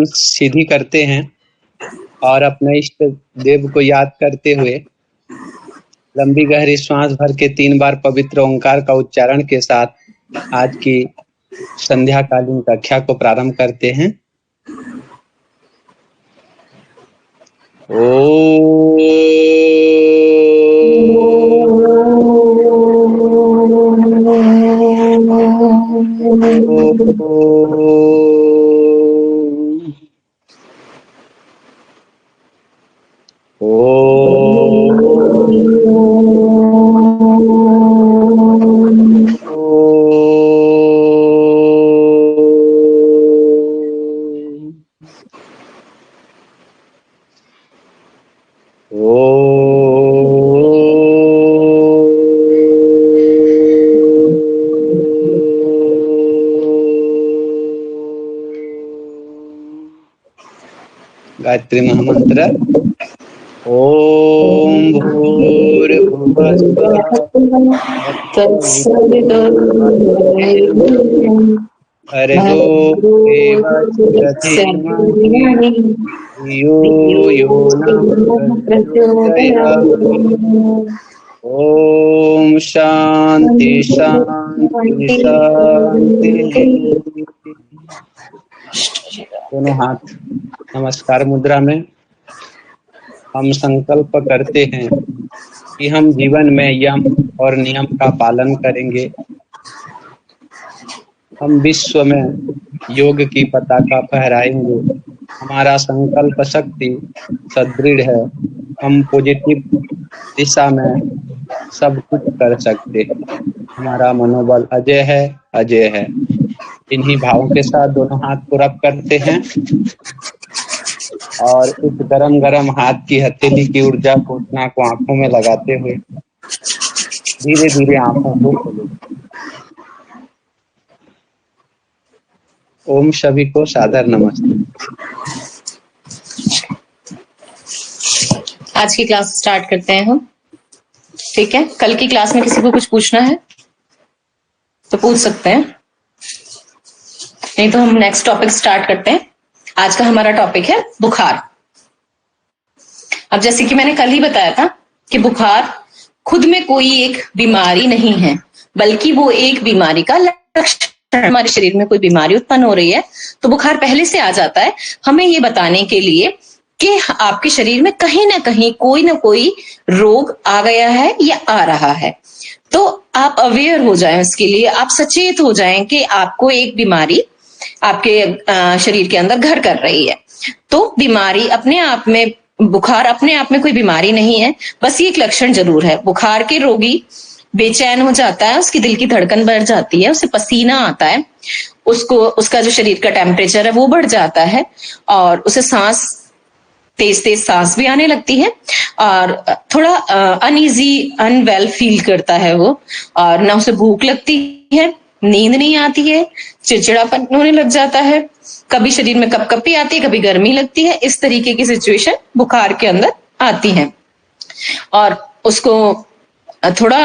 सीधी करते हैं और अपने इष्ट देव को याद करते हुए लंबी गहरी श्वास भर के 3 बार पवित्र ओंकार का उच्चारण के साथ आज की संध्या कालीन कक्षा को प्रारंभ करते हैं। गायत्री महामंत्र। ओम भूर्भुवः भर्गो देवस्य धीमहि धियो यो नः प्रचोदयात्। ओम शांति शांति शांति। दोनों हाथ नमस्कार मुद्रा में हम संकल्प करते हैं कि हम जीवन में यम और नियम का पालन करेंगे। हम विश्व में योग की पताका फहराएंगे। हमारा संकल्प शक्ति सुदृढ़ है। हम पॉजिटिव दिशा में सब कुछ कर सकते हैं। हमारा मनोबल अजय है, अजय है। इन्हीं भावों के साथ दोनों हाथ को रब करते हैं और इस गरम गरम हाथ की हथेली की ऊर्जा को नाक आंखों में लगाते हुए धीरे धीरे आंखों को खोलो। ओम सभी को सादर नमस्ते। आज की क्लास स्टार्ट करते हैं हम। ठीक है, कल की क्लास में किसी को कुछ पूछना है तो पूछ सकते हैं, नहीं तो हम नेक्स्ट टॉपिक स्टार्ट करते हैं। आज का हमारा टॉपिक है बुखार। अब जैसे कि मैंने कल ही बताया था कि बुखार खुद में कोई एक बीमारी नहीं है, बल्कि वो एक बीमारी का लक्षण। हमारे शरीर में कोई बीमारी उत्पन्न हो रही है तो बुखार पहले से आ जाता है हमें ये बताने के लिए कि आपके शरीर में कहीं ना कहीं कोई ना कोई रोग आ गया है या आ रहा है। तो आप अवेयर हो जाएं, उसके लिए आप सचेत हो जाएं कि आपको एक बीमारी आपके शरीर के अंदर घर कर रही है। तो बीमारी अपने आप में, बुखार अपने आप में कोई बीमारी नहीं है, बस ये एक लक्षण जरूर है। बुखार के रोगी बेचैन हो जाता है, उसकी दिल की धड़कन बढ़ जाती है, उसे पसीना आता है, उसका जो शरीर का टेम्परेचर है वो बढ़ जाता है और उसे तेज तेज सांस भी आने लगती है और थोड़ा अनईजी अनवेल फील करता है वो, और ना उसे भूख लगती है, नींद नहीं आती है, चिड़चिड़ापन होने लग जाता है, कभी शरीर में कपकपी आती है, कभी गर्मी लगती है। इस तरीके की सिचुएशन बुखार के अंदर आती है और उसको थोड़ा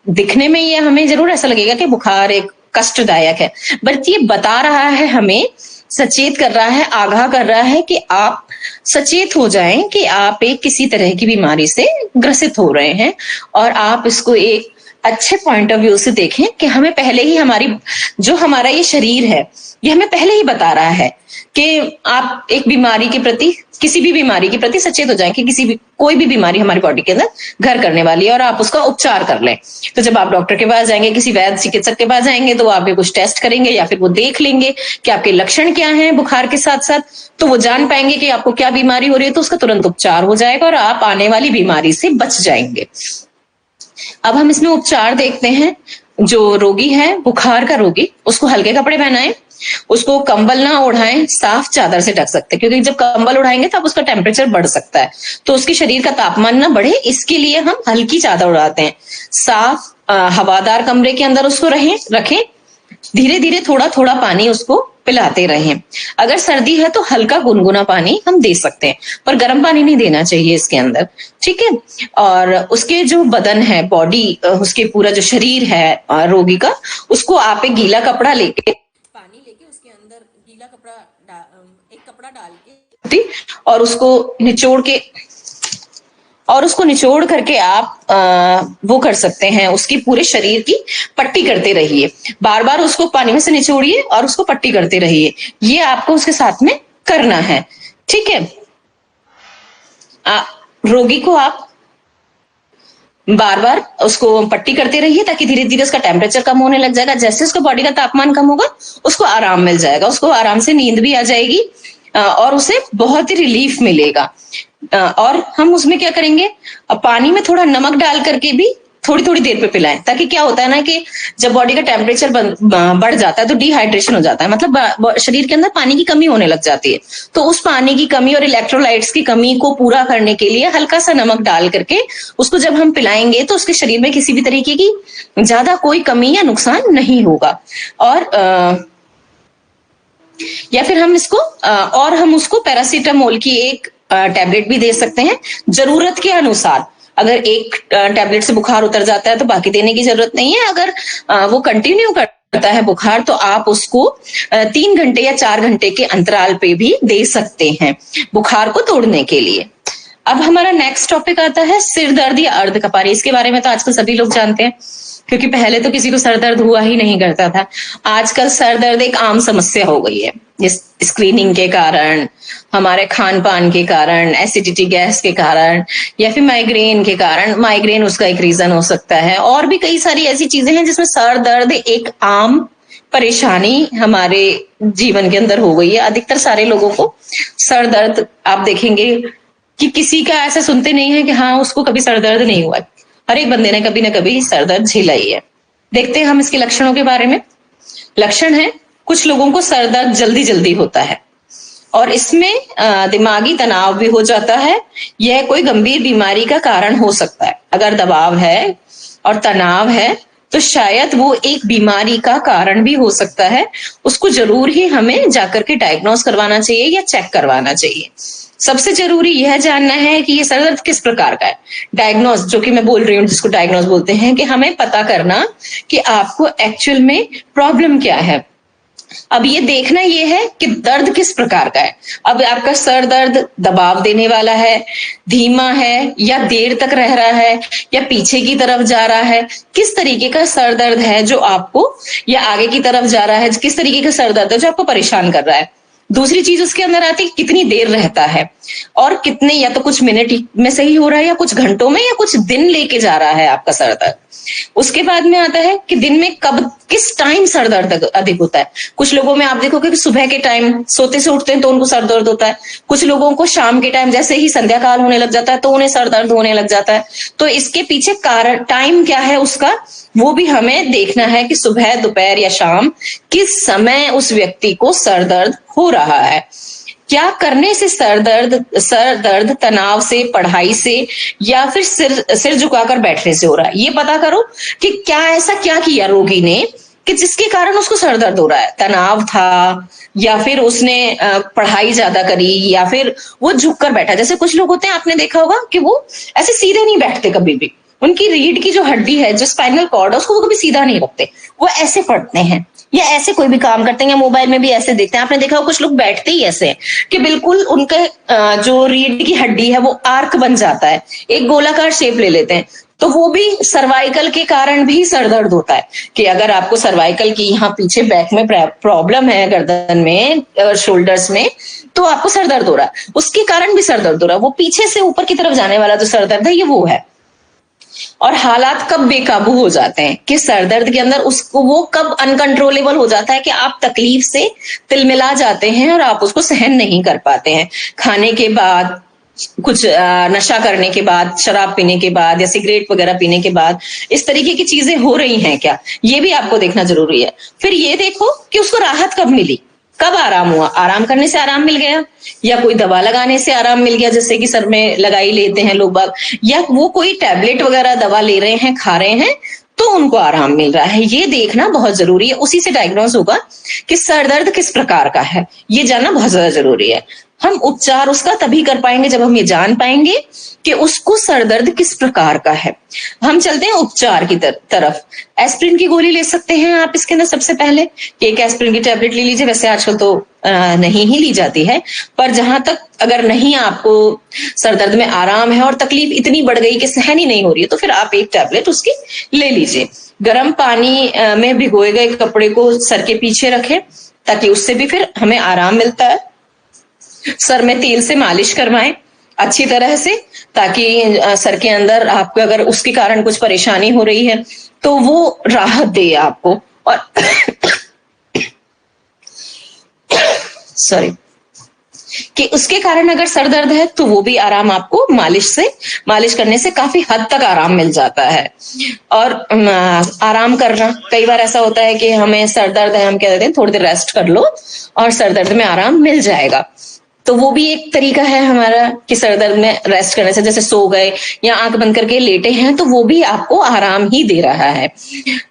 दिखने में ये हमें जरूर ऐसा लगेगा कि बुखार एक कष्टदायक है, बट ये बता रहा है, हमें सचेत कर रहा है, आगाह कर रहा है कि आप सचेत हो जाएं कि आप एक किसी तरह की बीमारी से ग्रसित हो रहे हैं और आप इसको एक अच्छे पॉइंट ऑफ व्यू से देखें कि हमें पहले ही हमारा ये शरीर है, ये हमें पहले ही बता रहा है कि आप एक बीमारी के प्रति, किसी भी बीमारी के प्रति सचेत हो जाएं कि कोई भी बीमारी हमारी बॉडी के अंदर घर करने वाली है और आप उसका उपचार कर लें। तो जब आप डॉक्टर के पास जाएंगे, किसी वैद्य चिकित्सक के पास जाएंगे, तो वो आपके कुछ टेस्ट करेंगे या फिर वो देख लेंगे कि आपके लक्षण क्या हैं बुखार के साथ साथ, तो वो जान पाएंगे कि आपको क्या बीमारी हो रही है, तो उसका तुरंत उपचार हो जाएगा और आप आने वाली बीमारी से बच जाएंगे। अब हम इसमें उपचार देखते हैं। जो रोगी है, बुखार का रोगी, उसको हल्के कपड़े पहनाएं, उसको कंबल ना ओढ़ाएं, साफ चादर से ढक सकते हैं, क्योंकि जब कंबल उड़ाएंगे तब उसका टेम्परेचर बढ़ सकता है, तो उसके शरीर का तापमान ना बढ़े, इसके लिए हम हल्की चादर उड़ाते हैं। साफ हवादार कमरे के अंदर उसको रखें। धीरे धीरे थोड़ा थोड़ा पानी उसको पिलाते रहें। अगर सर्दी है तो हल्का गुनगुना पानी हम दे सकते हैं, पर गर्म पानी नहीं देना चाहिए इसके अंदर। ठीक है, और उसके जो बदन है, बॉडी, उसके पूरा जो शरीर है रोगी का, उसको आप एक गीला कपानी लेके उसके अंदर गीला कपड़ा, एक कपड़ा डाल के और उसको निचोड़ करके आप वो कर सकते हैं, उसकी पूरे शरीर की पट्टी करते रहिए, बार बार उसको पानी में से निचोड़िए और उसको पट्टी करते रहिए। ये आपको उसके साथ में करना है, ठीक है। रोगी को आप बार बार उसको पट्टी करते रहिए ताकि धीरे धीरे उसका टेम्परेचर कम होने लग जाएगा। जैसे उसका बॉडी का तापमान कम होगा उसको आराम मिल जाएगा, उसको आराम से नींद भी आ जाएगी और उसे बहुत ही रिलीफ मिलेगा। और हम उसमें क्या करेंगे, पानी में थोड़ा नमक डाल करके भी थोड़ी थोड़ी देर पे पिलाएं, ताकि क्या होता है ना कि जब बॉडी का टेम्परेचर बढ़ जाता है तो डिहाइड्रेशन हो जाता है, मतलब शरीर के अंदर पानी की कमी होने लग जाती है। तो उस पानी की कमी और इलेक्ट्रोलाइट्स की कमी को पूरा करने के लिए हल्का सा नमक डाल करके उसको जब हम पिलाएंगे तो उसके शरीर में किसी भी तरीके की ज्यादा कोई कमी या नुकसान नहीं होगा। और या फिर हम उसको पैरासीटामोल की एक टैबलेट भी दे सकते हैं जरूरत के अनुसार। अगर एक टैबलेट से बुखार उतर जाता है तो बाकी देने की जरूरत नहीं है। अगर वो कंटिन्यू करता है बुखार तो आप उसको 3 घंटे या 4 घंटे के अंतराल पे भी दे सकते हैं बुखार को तोड़ने के लिए। अब हमारा नेक्स्ट टॉपिक आता है सिर दर्द या अर्ध कपारी। इसके बारे में तो आजकल सभी लोग जानते हैं, क्योंकि पहले तो किसी को सर दर्द हुआ ही नहीं करता था। आजकल सर दर्द एक आम समस्या हो गई है, इस स्क्रीनिंग के कारण, हमारे खान पान के कारण, एसिडिटी गैस के कारण, या फिर माइग्रेन के कारण। माइग्रेन उसका एक रीजन हो सकता है, और भी कई सारी ऐसी चीजें हैं जिसमें सर दर्द एक आम परेशानी हमारे जीवन के अंदर हो गई है। अधिकतर सारे लोगों को सर दर्द, आप देखेंगे कि किसी का ऐसा सुनते नहीं है कि हाँ उसको कभी सर दर्द नहीं हुआ। हर एक बंदे ने कभी ना कभी सर दर्द झेला ही है। देखते हैं हम इसके लक्षणों के बारे में। लक्षण है, कुछ लोगों को सर दर्द जल्दी जल्दी होता है और इसमें दिमागी तनाव भी हो जाता है। यह कोई गंभीर बीमारी का कारण हो सकता है। अगर दबाव है और तनाव है तो शायद वो एक बीमारी का कारण भी हो सकता है। उसको जरूर ही हमें जाकर के डायग्नोज करवाना चाहिए या चेक करवाना चाहिए। सबसे जरूरी यह जानना है कि ये सर दर्द किस प्रकार का है। डायग्नोज, जो कि मैं बोल रही हूँ जिसको डायग्नोज बोलते हैं, कि हमें पता करना कि आपको एक्चुअल में प्रॉब्लम क्या है। अब ये देखना ये है कि दर्द किस प्रकार का है। अब आपका सर दर्द दबाव देने वाला है, धीमा है, या देर तक रह रहा है, या पीछे की तरफ जा रहा है, किस तरीके का सर दर्द है जो आपको, या आगे की तरफ जा रहा है, किस तरीके का सर दर्द है जो आपको परेशान कर रहा है। दूसरी चीज उसके अंदर आती है कितनी देर रहता है और कितने, या तो कुछ मिनट में सही हो रहा है, या कुछ घंटों में, या कुछ दिन लेके जा रहा है आपका सर दर्द। उसके बाद में आता है कि दिन में कब, किस टाइम सर दर्द अधिक होता है। कुछ लोगों में आप देखोगे कि सुबह के टाइम सोते से उठते हैं तो उनको सर दर्द होता है। कुछ लोगों को शाम के टाइम जैसे ही संध्या काल होने लग जाता है तो उन्हें सर दर्द होने लग जाता है। तो इसके पीछे कारण, टाइम क्या है उसका, वो भी हमें देखना है कि सुबह, दोपहर या शाम किस समय उस व्यक्ति को सर दर्द हो रहा है। क्या करने से सर दर्द तनाव से, पढ़ाई से, या फिर सिर झुकाकर बैठने से हो रहा है। ये पता करो कि ऐसा क्या किया रोगी ने कि जिसके कारण उसको सर दर्द हो रहा है। तनाव था, या फिर उसने पढ़ाई ज्यादा करी, या फिर वो झुककर बैठा। जैसे कुछ लोग होते हैं, आपने देखा होगा कि वो ऐसे सीधे नहीं बैठते कभी भी। उनकी रीढ़ की जो हड्डी है, जो स्पाइनल कॉर्ड है, उसको वो कभी सीधा नहीं रखते, वो ऐसे पढ़ते हैं या ऐसे कोई भी काम करते हैं, या मोबाइल में भी ऐसे देखते हैं। आपने देखा हो कुछ लोग बैठते ही ऐसे हैं कि बिल्कुल उनके जो रीढ़ की हड्डी है वो आर्क बन जाता है, एक गोलाकार शेप ले लेते हैं। तो वो भी सर्वाइकल के कारण भी सर दर्द होता है। कि अगर आपको सर्वाइकल की यहाँ पीछे बैक में प्रॉब्लम है, गर्दन में और शोल्डर्स में, तो आपको सर दर्द हो रहा है, उसके कारण भी सर दर्द हो रहा है। वो पीछे से ऊपर की तरफ जाने वाला जो सर दर्द है, ये वो है। और हालात कब बेकाबू हो जाते हैं कि सर दर्द के अंदर उसको, वो कब अनकंट्रोलेबल हो जाता है कि आप तकलीफ से तिलमिला जाते हैं और आप उसको सहन नहीं कर पाते हैं। खाने के बाद, कुछ नशा करने के बाद, शराब पीने के बाद, या सिगरेट वगैरह पीने के बाद, इस तरीके की चीजें हो रही हैं क्या, ये भी आपको देखना जरूरी है। फिर ये देखो कि उसको राहत कब मिली, कब आराम हुआ। आराम करने से आराम मिल गया, या कोई दवा लगाने से आराम मिल गया, जैसे कि सर में लगाई लेते हैं लोग बाग, या वो कोई टैबलेट वगैरह दवा ले रहे हैं, खा रहे हैं, तो उनको आराम मिल रहा है। ये देखना बहुत जरूरी है। उसी से डायग्नोज होगा कि सर दर्द किस प्रकार का है, ये जानना बहुत ज्यादा जरूरी है। हम उपचार उसका तभी कर पाएंगे जब हम ये जान पाएंगे कि उसको सर दर्द किस प्रकार का है। हम चलते हैं उपचार की तरफ। एस्प्रिन की गोली ले सकते हैं आप इसके अंदर सबसे पहले, कि एक एस्प्रिन की टैबलेट ले लीजिए। वैसे आजकल तो नहीं ही ली जाती है, पर जहां तक अगर नहीं आपको सर दर्द में आराम है और तकलीफ इतनी बढ़ गई कि सहन ही नहीं हो रही है, तो फिर आप एक टैबलेट उसकी ले लीजिए। गर्म पानी में भिगोए गए कपड़े को सर के पीछे रखें ताकि उससे भी फिर हमें आराम मिलता है। सर में तेल से मालिश करवाएं अच्छी तरह से, ताकि सर के अंदर आपको अगर उसके कारण कुछ परेशानी हो रही है तो वो राहत दे आपको। और सॉरी, कि उसके कारण अगर सर दर्द है तो वो भी आराम आपको मालिश करने से काफी हद तक आराम मिल जाता है। और आराम करना, कई बार ऐसा होता है कि हमें सर दर्द है, हम कह देते हैं थोड़ी देर रेस्ट कर लो और सर दर्द में आराम मिल जाएगा। तो वो भी एक तरीका है हमारा कि सर दर्द में रेस्ट करने से, जैसे सो गए या आंख बंद करके लेटे हैं, तो वो भी आपको आराम ही दे रहा है।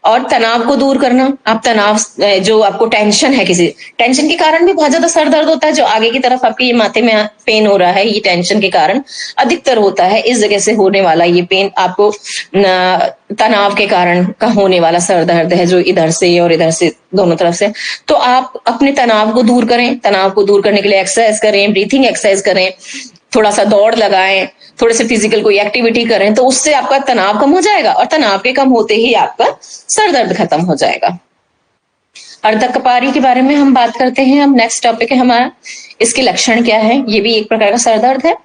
और तनाव को दूर करना, आप तनाव, जो आपको टेंशन है, किसी टेंशन के कारण भी बहुत ज्यादा सर दर्द होता है, जो आगे की तरफ आपके ये माथे में पेन हो रहा है, ये टेंशन के कारण अधिकतर होता है। इस जगह से होने वाला ये पेन आपको तनाव के कारण का होने वाला सर दर्द है, जो इधर से और इधर से दोनों तरफ से। तो आप अपने तनाव को दूर करें। तनाव को दूर करने के लिए एक्सरसाइज करें, ब्रीथिंग एक्सरसाइज करें, थोड़ा सा दौड़ लगाएं, थोड़े से फिजिकल कोई एक्टिविटी करें, तो उससे आपका तनाव कम हो जाएगा और तनाव के कम होते ही आपका सर दर्द खत्म हो जाएगा। अर्धकपारी के बारे में हम बात करते हैं। अब नेक्स्ट टॉपिक है हमारा, इसके लक्षण क्या है। ये भी एक प्रकार का सर दर्द है।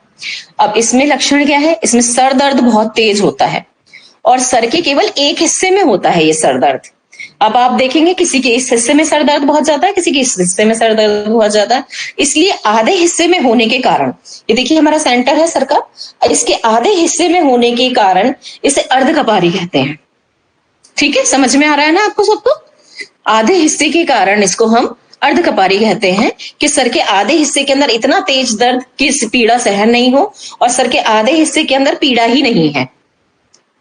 अब इसमें लक्षण क्या है, इसमें सर दर्द बहुत तेज होता है और सर के केवल एक हिस्से में होता है ये सर दर्द। अब आप देखेंगे किसी के इस हिस्से में सर दर्द बहुत ज्यादा है, किसी के इस हिस्से में सर दर्द बहुत ज्यादा है। इसलिए आधे हिस्से में होने के कारण, ये देखिए हमारा सेंटर है सर का, इसके आधे हिस्से में होने के कारण इसे अर्धकपारी कहते हैं। ठीक है, समझ में आ रहा है ना आपको सबको? आधे हिस्से के कारण इसको हम अर्धकपारी कहते हैं कि सर के आधे हिस्से के अंदर इतना तेज दर्द की पीड़ा सहन नहीं हो और सर के आधे हिस्से के अंदर पीड़ा ही नहीं है।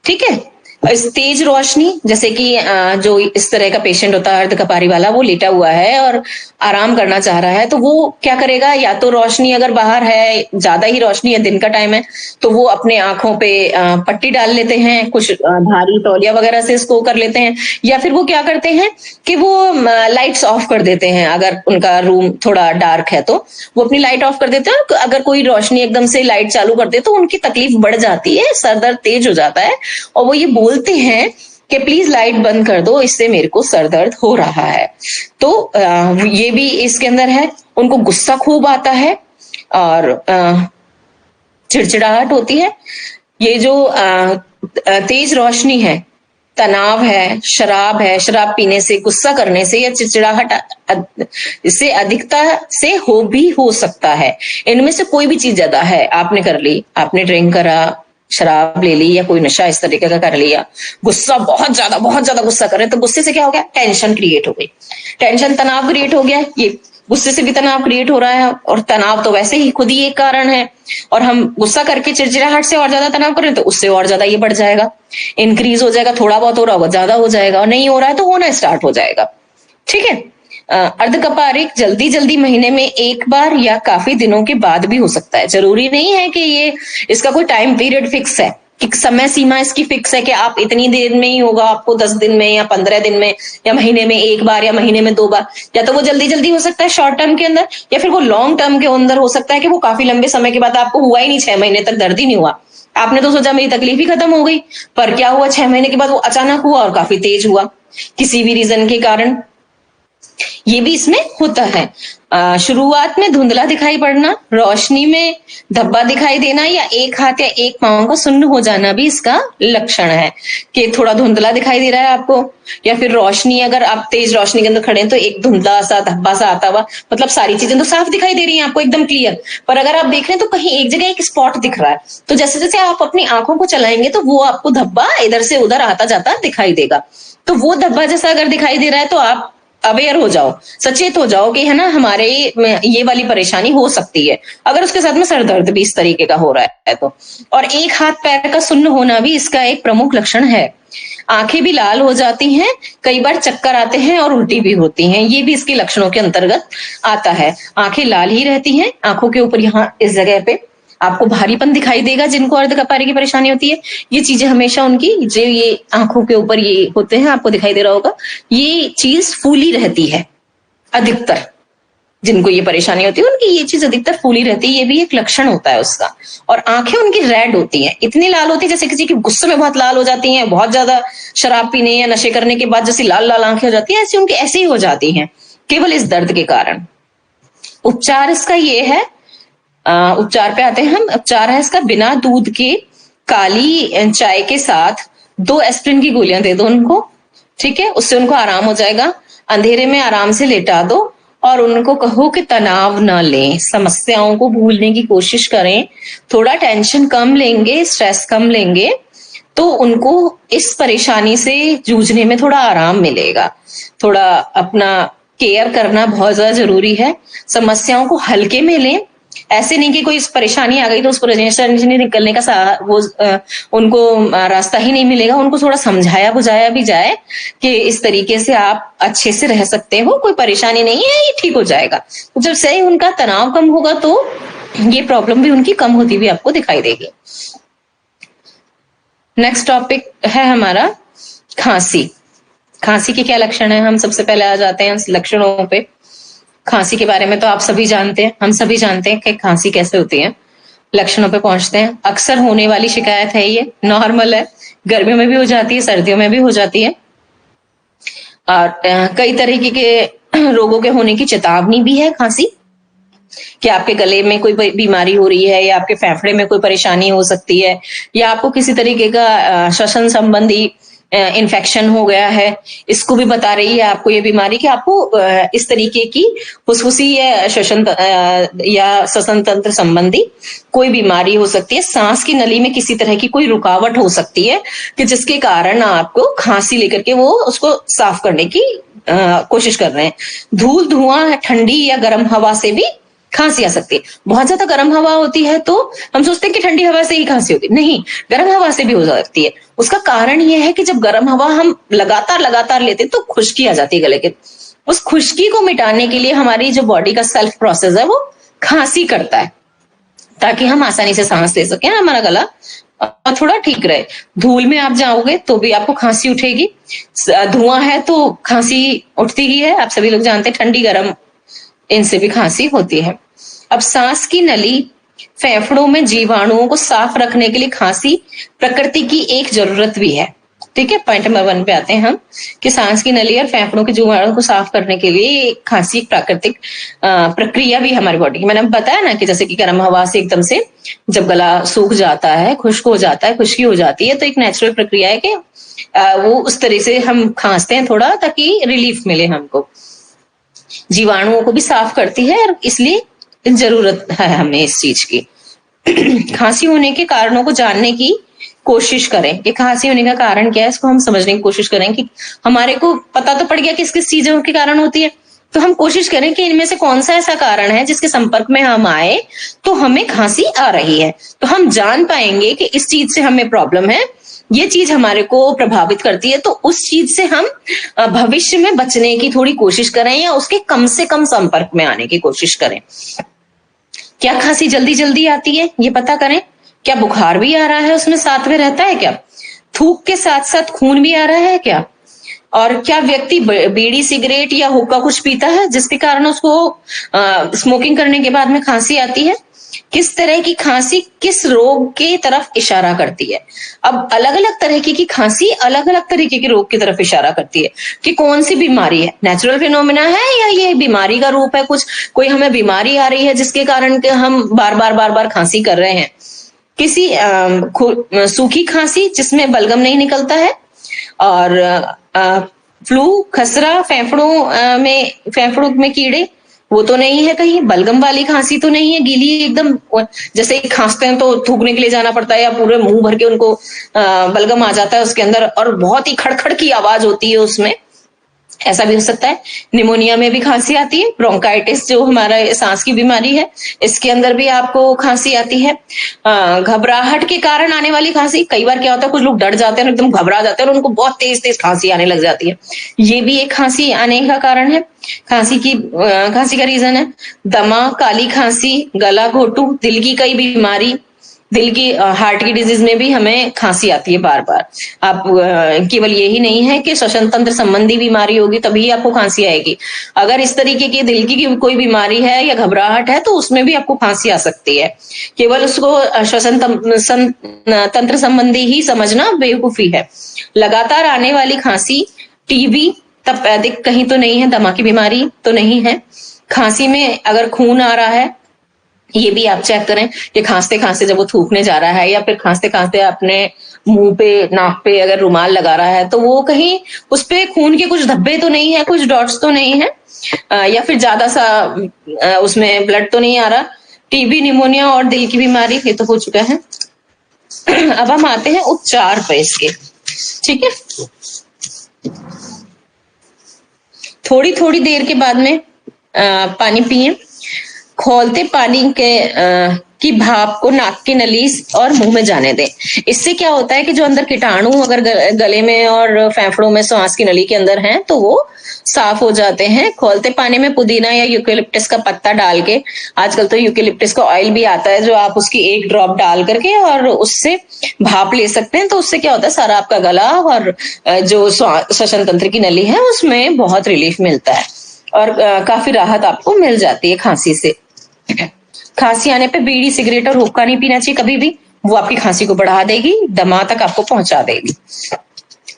ठीक है, इस तेज रोशनी, जैसे कि जो इस तरह का पेशेंट होता है अर्धकपारी वाला, वो लेटा हुआ है और आराम करना चाह रहा है, तो वो क्या करेगा, या तो रोशनी अगर बाहर है, ज्यादा ही रोशनी है, दिन का टाइम है, तो वो अपने आंखों पे पट्टी डाल लेते हैं, कुछ भारी तौलिया वगैरह से इसको कर लेते हैं, या फिर वो क्या करते हैं कि वो लाइट्स ऑफ कर देते हैं। अगर उनका रूम थोड़ा डार्क है तो वो अपनी लाइट ऑफ कर देते हैं। अगर कोई रोशनी एकदम से लाइट चालू कर दे तो उनकी तकलीफ बढ़ जाती है, सर दर्द तेज हो जाता है और वो ये बोलते हैं कि प्लीज लाइट बंद कर दो, इससे मेरे को सर दर्द हो रहा है। तो ये भी इसके अंदर है। उनको गुस्सा खूब आता है और चिड़चिड़ाहट होती है। ये जो तेज रोशनी है, तनाव है, शराब पीने से, गुस्सा करने से या चिड़चिड़ाहट इससे अधिकता से भी हो सकता है। इनमें से कोई भी चीज ज्यादा है, आपने कर ली, आपने ड्रिंक करा, शराब ले ली या कोई नशा इस तरीके का कर लिया, गुस्सा बहुत ज्यादा गुस्सा कर रहे हैं, तो गुस्से से क्या हो गया, टेंशन क्रिएट हो गई, टेंशन तनाव क्रिएट हो गया। ये गुस्से से भी तनाव क्रिएट हो रहा है और तनाव तो वैसे ही खुद ही एक कारण है, और हम गुस्सा करके चिड़चिड़ाहट से और ज्यादा तनाव करें तो उससे और ज्यादा ये बढ़ जाएगा, इंक्रीज हो जाएगा। थोड़ा बहुत हो रहा होगा, ज्यादा हो जाएगा, और नहीं हो रहा है तो होना स्टार्ट हो जाएगा। ठीक है, अर्धकपारिक जल्दी महीने में एक बार या काफी दिनों के बाद भी हो सकता है। जरूरी नहीं है कि ये इसका कोई टाइम पीरियड फिक्स है, कि समय सीमा इसकी फिक्स है कि आप इतनी देर में ही होगा, आपको 10 दिन में या 15 दिन में या महीने में एक बार या महीने में 2 बार। या तो वो जल्दी हो सकता है शॉर्ट टर्म के अंदर, या फिर वो लॉन्ग टर्म के अंदर हो सकता है कि वो काफी लंबे समय के बाद आपको हुआ ही नहीं, 6 महीने तक दर्द ही नहीं हुआ। आपने तो सोचा मेरी तकलीफ ही खत्म हो गई, पर क्या हुआ, 6 महीने के बाद वो अचानक हुआ और काफी तेज हुआ किसी भी रीजन के कारण। ये भी इसमें होता है। शुरुआत में धुंधला दिखाई पड़ना, रोशनी में धब्बा दिखाई देना, या एक हाथ या एक पांव का सुन्न हो जाना भी इसका लक्षण है कि थोड़ा धुंधला दिखाई दे रहा है आपको, या फिर रोशनी, अगर आप तेज रोशनी के अंदर खड़े हैं तो एक धुंधला सा धब्बा सा आता हुआ, मतलब सारी चीजें तो साफ दिखाई दे रही हैं आपको एकदम क्लियर, पर अगर आप देख रहे हैं तो कहीं एक जगह एक स्पॉट दिख रहा है, तो जैसे जैसे आप अपनी आंखों को चलाएंगे तो वो आपको धब्बा इधर से उधर आता जाता दिखाई देगा। तो वो धब्बा जैसा अगर दिखाई दे रहा है तो आप अवेयर हो जाओ, सचेत हो जाओ कि है ना, हमारे ये वाली परेशानी हो सकती है। अगर उसके साथ में सर दर्द भी इस तरीके का हो रहा है तो, और एक हाथ पैर का सुन्न होना भी इसका एक प्रमुख लक्षण है। आंखें भी लाल हो जाती हैं, कई बार चक्कर आते हैं और उल्टी भी होती हैं, ये भी इसके लक्षणों के अंतर्गत आता है। आंखें लाल ही रहती हैं, आंखों के ऊपर यहाँ इस जगह पे आपको भारीपन दिखाई देगा, जिनको अर्ध कपारे की परेशानी होती है, ये चीजें हमेशा उनकी जो ये आंखों के ऊपर ये होते हैं, आपको दिखाई दे रहा होगा, ये चीज फूली रहती है। अधिकतर जिनको ये परेशानी होती है उनकी ये चीज अधिकतर फूली रहती है, ये भी एक लक्षण होता है उसका। और आंखें उनकी रेड होती हैं, इतनी लाल होती है जैसे किसी की गुस्से में बहुत लाल हो जाती हैं, बहुत ज्यादा शराब पीने या नशे करने के बाद जैसी लाल लाल आंखें हो जाती हैं, ऐसी उनकी ऐसे ही हो जाती हैं, केवल इस दर्द के कारण। उपचार इसका ये है, उपचार पे आते हैं हम। उपचार है इसका, बिना दूध के काली चाय के साथ 2 एस्प्रिन की गोलियां दे दो उनको, ठीक है, उससे उनको आराम हो जाएगा। अंधेरे में आराम से लेटा दो और उनको कहो कि तनाव ना लें, समस्याओं को भूलने की कोशिश करें, थोड़ा टेंशन कम लेंगे, स्ट्रेस कम लेंगे तो उनको इस परेशानी से जूझने में थोड़ा आराम मिलेगा। थोड़ा अपना केयर करना बहुत ज्यादा जरूरी है, समस्याओं को हल्के में लें। ऐसे नहीं कि कोई परेशानी आ गई तो उस परेशानी से निकलने का उनको रास्ता ही नहीं मिलेगा, उनको थोड़ा समझाया बुझाया भी जाए कि इस तरीके से आप अच्छे से रह सकते हो, कोई परेशानी नहीं है, ये ठीक हो जाएगा। तो जब से उनका तनाव कम होगा तो ये प्रॉब्लम भी उनकी कम होती हुई आपको दिखाई देगी। नेक्स्ट टॉपिक है हमारा खांसी। खांसी के क्या लक्षण है, हम सबसे पहले आ जाते हैं लक्षणों पे। खांसी के बारे में तो आप सभी जानते हैं, हम सभी जानते हैं कि खांसी कैसे होती है। लक्षणों पे पहुंचते हैं। अक्सर होने वाली शिकायत है, ये नॉर्मल है, गर्मियों में भी हो जाती है, सर्दियों में भी हो जाती है। और कई तरीके के रोगों के होने की चेतावनी भी है खांसी, कि आपके गले में कोई बीमारी हो रही है या आपके फेफड़े में कोई परेशानी हो सकती है या आपको किसी तरीके का श्वसन संबंधी इन्फेक्शन हो गया है, इसको भी बता रही है आपको ये बीमारी कि आपको इस तरीके की फुसफुसी या श्वसन तंत्र संबंधी कोई बीमारी हो सकती है। सांस की नली में किसी तरह की कोई रुकावट हो सकती है कि जिसके कारण आपको खांसी लेकर के वो उसको साफ करने की कोशिश कर रहे हैं। धूल धुआं ठंडी या गर्म हवा से भी खांसी आ सकती है। बहुत ज्यादा गर्म हवा होती है तो हम सोचते हैं कि ठंडी हवा से ही खांसी होती है, नहीं, गर्म हवा से भी हो सकती है। उसका कारण यह है कि जब गर्म हवा हम लगातार लेते हैं तो खुश्की आ जाती है गले के। उस खुश्की को मिटाने के लिए हमारी जो बॉडी का सेल्फ प्रोसेस है वो खांसी करता है, ताकि हम आसानी से सांस ले सकें, हमारा गला थोड़ा ठीक रहे। धूल में आप जाओगे तो भी आपको खांसी उठेगी, धुआं है तो खांसी उठती ही है, आप सभी लोग जानते हैं, ठंडी गर्म इनसे भी खांसी होती है। अब सांस की नली, फेफड़ों में जीवाणुओं को साफ रखने के लिए खांसी प्रकृति की एक जरूरत भी है, ठीक है। पॉइंट नंबर 1 पे आते हैं हम कि सांस की नली और फेफड़ों के जीवाणुओं को साफ करने के लिए खांसी एक प्राकृतिक प्रक्रिया भी हमारी बॉडी की। मैंने बताया ना कि जैसे कि गर्म हवा से एकदम से जब गला सूख जाता है, खुश्क हो जाता है, खुश्की हो जाती है, तो एक नेचुरल प्रक्रिया है कि वो उस तरह से हम खांसते हैं थोड़ा, ताकि रिलीफ मिले हमको। जीवाणुओं को भी साफ करती है और इसलिए जरूरत है हमें इस चीज की। खांसी होने के कारणों को जानने की कोशिश करें कि खांसी होने का कारण क्या है, इसको हम समझने की कोशिश करें कि हमारे को पता तो पड़ गया किस किस चीजों के कारण होती है, तो हम कोशिश करें कि इनमें से कौन सा ऐसा कारण है जिसके संपर्क में हम आए तो हमें खांसी आ रही है। तो हम जान पाएंगे कि इस चीज से हमें प्रॉब्लम है, ये चीज हमारे को प्रभावित करती है, तो उस चीज से हम भविष्य में बचने की थोड़ी कोशिश करें या उसके कम से कम संपर्क में आने की कोशिश करें। क्या खांसी जल्दी जल्दी आती है ये पता करें। क्या बुखार भी आ रहा है उसमें साथ में रहता है क्या? थूक के साथ साथ खून भी आ रहा है क्या? और क्या व्यक्ति बीड़ी सिगरेट या हुक्का कुछ पीता है जिसके कारण उसको स्मोकिंग करने के बाद में खांसी आती है? किस तरह की खांसी किस रोग की तरफ इशारा करती है? अब अलग अलग तरीके की खांसी अलग अलग तरीके के रोग की तरफ इशारा करती है कि कौन सी बीमारी है, नेचुरल फिनोमिना है या ये बीमारी का रूप है, कुछ कोई हमें बीमारी आ रही है जिसके कारण के हम बार बार खांसी कर रहे हैं। किसी सूखी खांसी जिसमें बलगम नहीं निकलता है, और फ्लू, खसरा, फेफड़ों में कीड़े, वो तो नहीं है कहीं। बलगम वाली खांसी तो नहीं है, गीली एकदम, जैसे खांसते हैं तो थूकने के लिए जाना पड़ता है या पूरे मुंह भर के उनको बलगम आ जाता है उसके अंदर और बहुत ही खड़खड़ की आवाज होती है उसमें, ऐसा भी हो सकता है। निमोनिया में भी खांसी आती है। ब्रोंकाइटिस जो हमारा सांस की बीमारी है, इसके अंदर भी आपको खांसी आती है। घबराहट के कारण आने वाली खांसी, कई बार क्या होता है कुछ लोग डर जाते हैं और एकदम घबरा जाते हैं और उनको बहुत तेज तेज खांसी आने लग जाती है, ये भी एक खांसी आने का कारण है। खांसी का रीजन है दमा, काली खांसी, गला घोटू, दिल की कई बीमारी, दिल की हार्ट की डिजीज में भी हमें खांसी आती है बार बार। आप केवल यही नहीं है कि श्वसन तंत्र संबंधी बीमारी होगी तभी आपको खांसी आएगी। अगर इस तरीके की दिल की कोई बीमारी है या घबराहट है तो उसमें भी आपको खांसी आ सकती है। केवल उसको श्वसन तंत्र संबंधी ही समझना बेवकूफी है। लगातार आने वाली खांसी, टीबी तपेदिक कहीं तो नहीं है, दमा की बीमारी तो नहीं है। खांसी में अगर खून आ रहा है, ये भी आप चेक करें कि खांसते खांसते जब वो थूकने जा रहा है या फिर खांसते खांसते अपने मुंह पे, नाक पे अगर रुमाल लगा रहा है तो वो कहीं उस पे खून के कुछ धब्बे तो नहीं है, कुछ डॉट्स तो नहीं है, या फिर ज्यादा सा उसमें ब्लड तो नहीं आ रहा। टीबी, निमोनिया और दिल की बीमारी ये तो हो चुका है। अब हम आते हैं उपचार पे इसके, ठीक है। थोड़ी थोड़ी देर के बाद में पानी पिए। खौलते पानी की भाप को नाक की नली और मुंह में जाने दें। इससे क्या होता है कि जो अंदर कीटाणु अगर गले में और फेफड़ों में, सांस की नली के अंदर हैं तो वो साफ हो जाते हैं। खौलते पानी में पुदीना या यूकेलिप्टस का पत्ता डाल के, आजकल तो यूकेलिप्टस का ऑयल भी आता है जो आप उसकी एक ड्रॉप डाल करके और उससे भाप ले सकते हैं। तो उससे क्या होता है सारा आपका गला और जो श्वसन तंत्र की नली है उसमें बहुत रिलीफ मिलता है और काफी राहत आपको मिल जाती है खांसी से। खांसी आने पे बीड़ी, सिगरेट और हुक्का नहीं पीना चाहिए कभी भी, वो आपकी खांसी को बढ़ा देगी, दमा तक आपको पहुंचा देगी।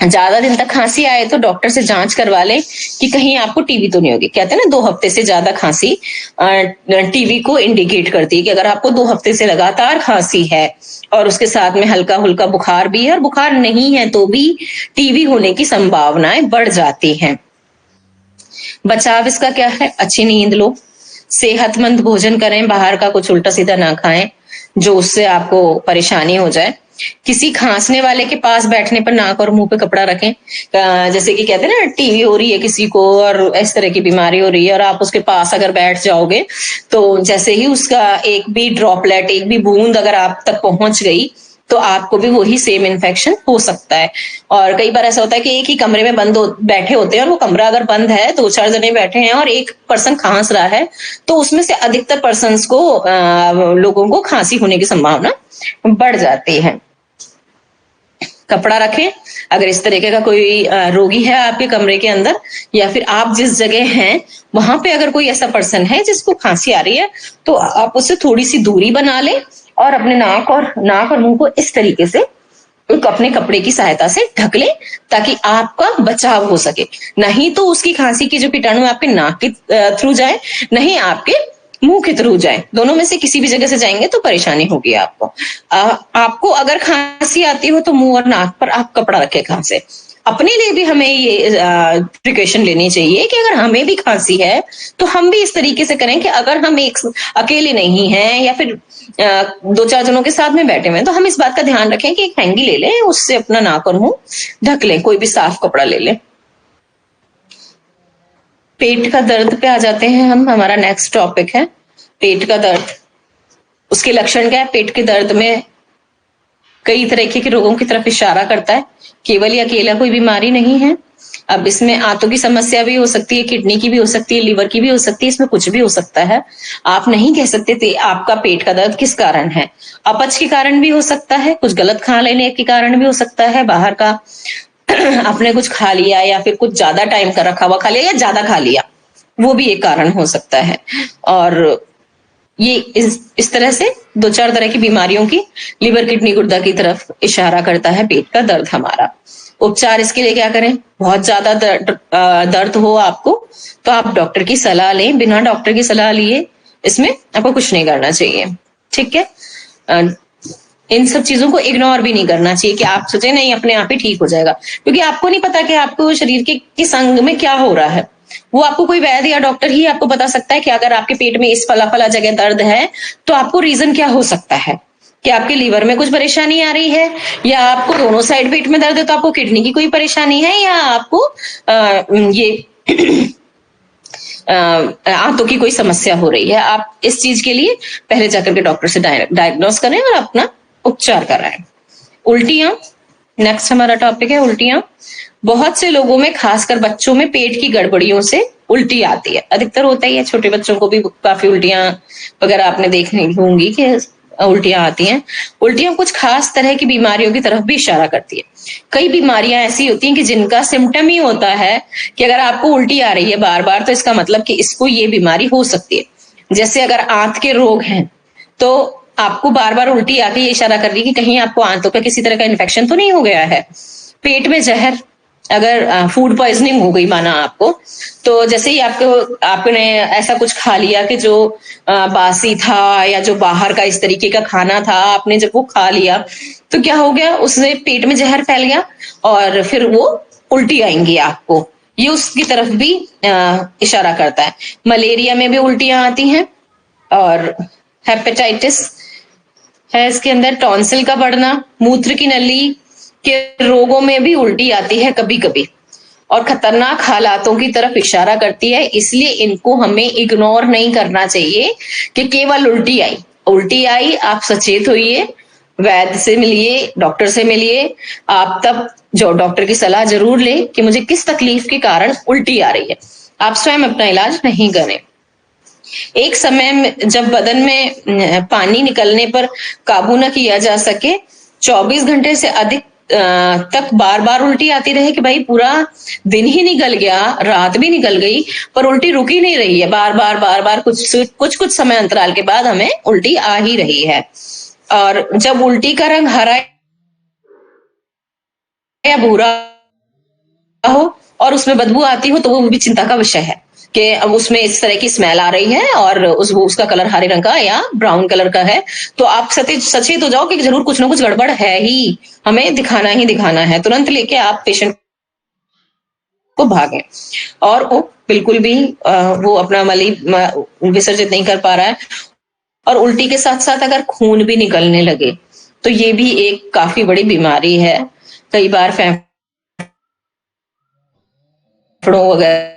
ज्यादा दिन तक खांसी आए तो डॉक्टर से जांच करवा ले कि कहीं आपको टीबी तो नहीं होगी। कहते हैं ना 2 हफ्ते से ज्यादा खांसी टीबी को इंडिकेट करती है कि अगर आपको 2 हफ्ते से लगातार खांसी है और उसके साथ में हल्का हुल्का बुखार भी है और बुखार नहीं है तो भी टीबी होने की संभावनाएं बढ़ जाती हैं। बचाव इसका क्या है? अच्छी नींद लो, सेहतमंद भोजन करें, बाहर का कुछ उल्टा सीधा ना खाएं जो उससे आपको परेशानी हो जाए। किसी खांसने वाले के पास बैठने पर नाक और मुंह पे कपड़ा रखें। जैसे कि कहते हैं ना टीबी हो रही है किसी को और इस तरह की बीमारी हो रही है और आप उसके पास अगर बैठ जाओगे तो जैसे ही उसका एक भी ड्रॉपलेट, एक भी बूंद अगर आप तक पहुंच गई तो आपको भी वही सेम इन्फेक्शन हो सकता है। और कई बार ऐसा होता है कि एक ही कमरे में बैठे होते हैं और वो कमरा अगर बंद है, 2-4 जने बैठे हैं और एक पर्सन खांस रहा है तो उसमें से अधिकतर पर्सन्स को लोगों को खांसी होने की संभावना बढ़ जाती है। कपड़ा रखें। अगर इस तरीके का कोई रोगी है आपके कमरे के अंदर या फिर आप जिस जगह हैं वहां पे अगर कोई ऐसा पर्सन है जिसको खांसी आ रही है तो आप उससे थोड़ी सी दूरी बना लें और अपने नाक और मुंह को इस तरीके से अपने कपड़े की सहायता से ढक लें ताकि आपका बचाव हो सके। नहीं तो उसकी खांसी की जो कीटाणु आपके नाक के थ्रू जाए, नहीं आपके मुंह के थ्रू जाए, दोनों में से किसी भी जगह से जाएंगे तो परेशानी होगी आपको। आपको अगर खांसी आती हो तो मुंह और नाक पर आप कपड़ा रखें खांसे। अपने लिए भी हमें ये प्रिकॉशन लेनी चाहिए कि अगर हमें भी खांसी है तो हम भी इस तरीके से करें कि अगर हम एक अकेले नहीं हैं या फिर 2-4 जनों के साथ में बैठे हुए हैं तो हम इस बात का ध्यान रखें कि एक हैंगी ले लें, उससे अपना नाक और मुंह ढक लें, कोई भी साफ कपड़ा ले लें। पेट का दर्द पे आ जाते हैं हम। हमारा नेक्स्ट टॉपिक है पेट का दर्द। उसके लक्षण क्या है? पेट के दर्द में कई तरह के रोगों की तरफ इशारा करता है, केवल या अकेला कोई बीमारी नहीं है। अब इसमें आंतों की समस्या भी हो सकती है, किडनी की भी हो सकती है, लिवर की भी हो सकती है, इसमें कुछ भी हो सकता है। आप नहीं कह सकते थे आपका पेट का दर्द किस कारण है। अपच के कारण भी हो सकता है, कुछ गलत खा लेने के कारण भी हो सकता है, बाहर का आपने कुछ खा लिया या फिर कुछ ज्यादा टाइम का रखा हुआ खा लिया या ज्यादा खा लिया, वो भी एक कारण हो सकता है। और ये इस तरह से 2-4 तरह की बीमारियों की, लिवर, किडनी, गुर्दा की तरफ इशारा करता है पेट का दर्द हमारा। उपचार इसके लिए क्या करें? बहुत ज्यादा दर्द हो आपको तो आप डॉक्टर की सलाह लें। बिना डॉक्टर की सलाह लिए इसमें आपको कुछ नहीं करना चाहिए, ठीक है। इन सब चीजों को इग्नोर भी नहीं करना चाहिए कि आप सोचे नहीं अपने आप ही ठीक हो जाएगा, क्योंकि आपको नहीं पता कि आपको शरीर के किस अंग में क्या हो रहा है। वो आपको कोई वैद्य या डॉक्टर ही आपको बता सकता है कि अगर आपके पेट में इस फला जगह दर्द है तो आपको रीजन क्या हो सकता है, कि आपके लीवर में कुछ परेशानी आ रही है या आपको दोनों साइड पेट में दर्द है तो आपको किडनी की कोई परेशानी है या आपको ये आंतों की कोई समस्या हो रही है, आप इस चीज के लिए पहले जाकर के डॉक्टर से डायग्नोस करें और अपना उपचार कराएं। उल्टियां, नेक्स्ट हमारा टॉपिक है उल्टियां। बहुत से लोगों में, खासकर बच्चों में, पेट की गड़बड़ियों से उल्टी आती है। अधिकतर होता ही है, छोटे बच्चों को भी काफी उल्टियां वगैरह आपने देखनी होंगी कि उल्टियां आती हैं। उल्टियां कुछ खास तरह की बीमारियों की तरफ भी इशारा करती है। कई बीमारियां ऐसी होती हैं कि जिनका सिम्टम ही होता है कि अगर आपको उल्टी आ रही है बार बार, तो इसका मतलब कि इसको ये बीमारी हो सकती है। जैसे अगर आंत के रोग हैं तो आपको बार बार उल्टी आके ये इशारा कर रही है कि कहीं आपको आंतों पे किसी तरह का इन्फेक्शन तो नहीं हो गया है। पेट में जहर, अगर फूड पॉइजनिंग हो गई माना आपको, तो जैसे ही आपने ऐसा कुछ खा लिया कि जो बासी था या जो बाहर का इस तरीके का खाना था, आपने जब वो खा लिया तो क्या हो गया, उससे पेट में जहर फैल गया और फिर वो उल्टी आएंगी आपको। ये उसकी तरफ भी इशारा करता है। मलेरिया में भी उल्टियां आती हैं और हेपेटाइटिस है इसके अंदर। टॉन्सिल का बढ़ना, मूत्र की नली के रोगों में भी उल्टी आती है कभी कभी और खतरनाक हालातों की तरफ इशारा करती है। इसलिए इनको हमें इग्नोर नहीं करना चाहिए कि केवल उल्टी आई, आप सचेत होइए, वैद्य से मिलिए, डॉक्टर से मिलिए। आप तब जो डॉक्टर की सलाह जरूर ले कि मुझे किस तकलीफ के कारण उल्टी आ रही है। आप स्वयं अपना इलाज नहीं करें। एक समय में जब बदन में पानी निकलने पर काबू न किया जा सके, 24 घंटे से अधिक तक बार बार उल्टी आती रहे कि भाई पूरा दिन ही निकल गया, रात भी निकल गई, पर उल्टी रुक ही नहीं रही है, बार बार कुछ समय अंतराल के बाद हमें उल्टी आ ही रही है। और जब उल्टी का रंग हरा या भूरा हो और उसमें बदबू आती हो तो वो भी चिंता का विषय है कि अब उसमें इस तरह की स्मेल आ रही है और उसका कलर हरे रंग का या ब्राउन कलर का है, तो आप सचेत हो जाओ कि जरूर कुछ ना कुछ गड़बड़ है ही, हमें दिखाना ही दिखाना है। तुरंत लेके आप पेशेंट को भागें। और वो बिल्कुल भी वो अपना मली विसर्जित नहीं कर पा रहा है और उल्टी के साथ साथ अगर खून भी निकलने लगे तो ये भी एक काफी बड़ी बीमारी है। कई बार फेफड़ों वगैरह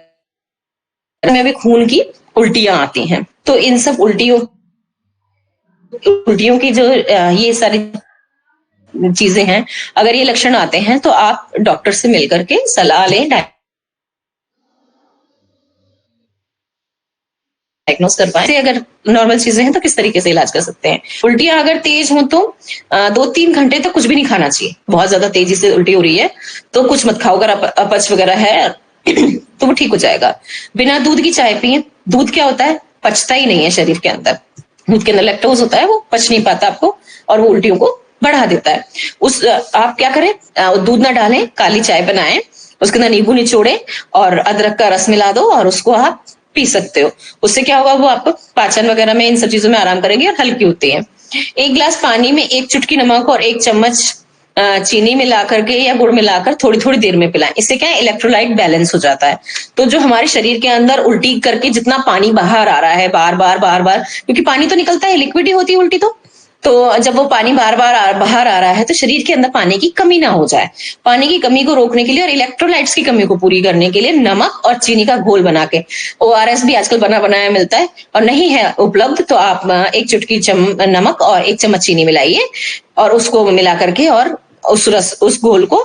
में भी खून की उल्टियां आती हैं। तो इन सब उल्टियों की जो ये सारी चीजें हैं, अगर ये लक्षण आते हैं तो आप डॉक्टर से मिलकर के सलाह लें, डायग्नोस कर पाए। अगर नॉर्मल चीजें हैं तो किस तरीके से इलाज कर सकते हैं। उल्टियां अगर तेज हो तो 2-3 घंटे तक कुछ भी नहीं खाना चाहिए। बहुत ज्यादा तेजी से उल्टी हो रही है तो कुछ मत खाओ। अगर अपच वगैरह है तो वो ठीक हो जाएगा। बिना दूध की चाय पिए। दूध क्या होता है, पचता ही नहीं है शरीर के अंदर। दूध के अंदर लैक्टोज होता है, वो पच नहीं पाता आपको और वो उल्टियों को बढ़ा देता है। आप क्या करें, दूध ना डालें, काली चाय बनाएं, उसके अंदर नींबू निचोड़े और अदरक का रस मिला दो और उसको आप पी सकते हो। उससे क्या होगा, वो आपको पाचन वगैरह में इन सब चीजों में आराम करेंगे और हल्की होती है। 1 गिलास पानी में 1 चुटकी नमक और 1 चम्मच चीनी मिला करके या गुड़ मिलाकर थोड़ी थोड़ी देर में पिलाएं। इससे क्या है, इलेक्ट्रोलाइट बैलेंस हो जाता है। तो जो हमारे शरीर के अंदर उल्टी करके जितना पानी बाहर आ रहा है बार बार, क्योंकि पानी तो निकलता है, लिक्विड ही होती है उल्टी तो जब वो पानी बार बाहर आ रहा है तो शरीर के अंदर पानी की कमी ना हो जाए। पानी की कमी को रोकने के लिए और इलेक्ट्रोलाइट्स की कमी को पूरी करने के लिए नमक और चीनी का घोल बना के, ORS भी आजकल बना बनाया मिलता है, और नहीं है उपलब्ध तो आप 1 चुटकी नमक और 1 चम्मच चीनी मिलाइए और उसको मिला करके और उस घोल को,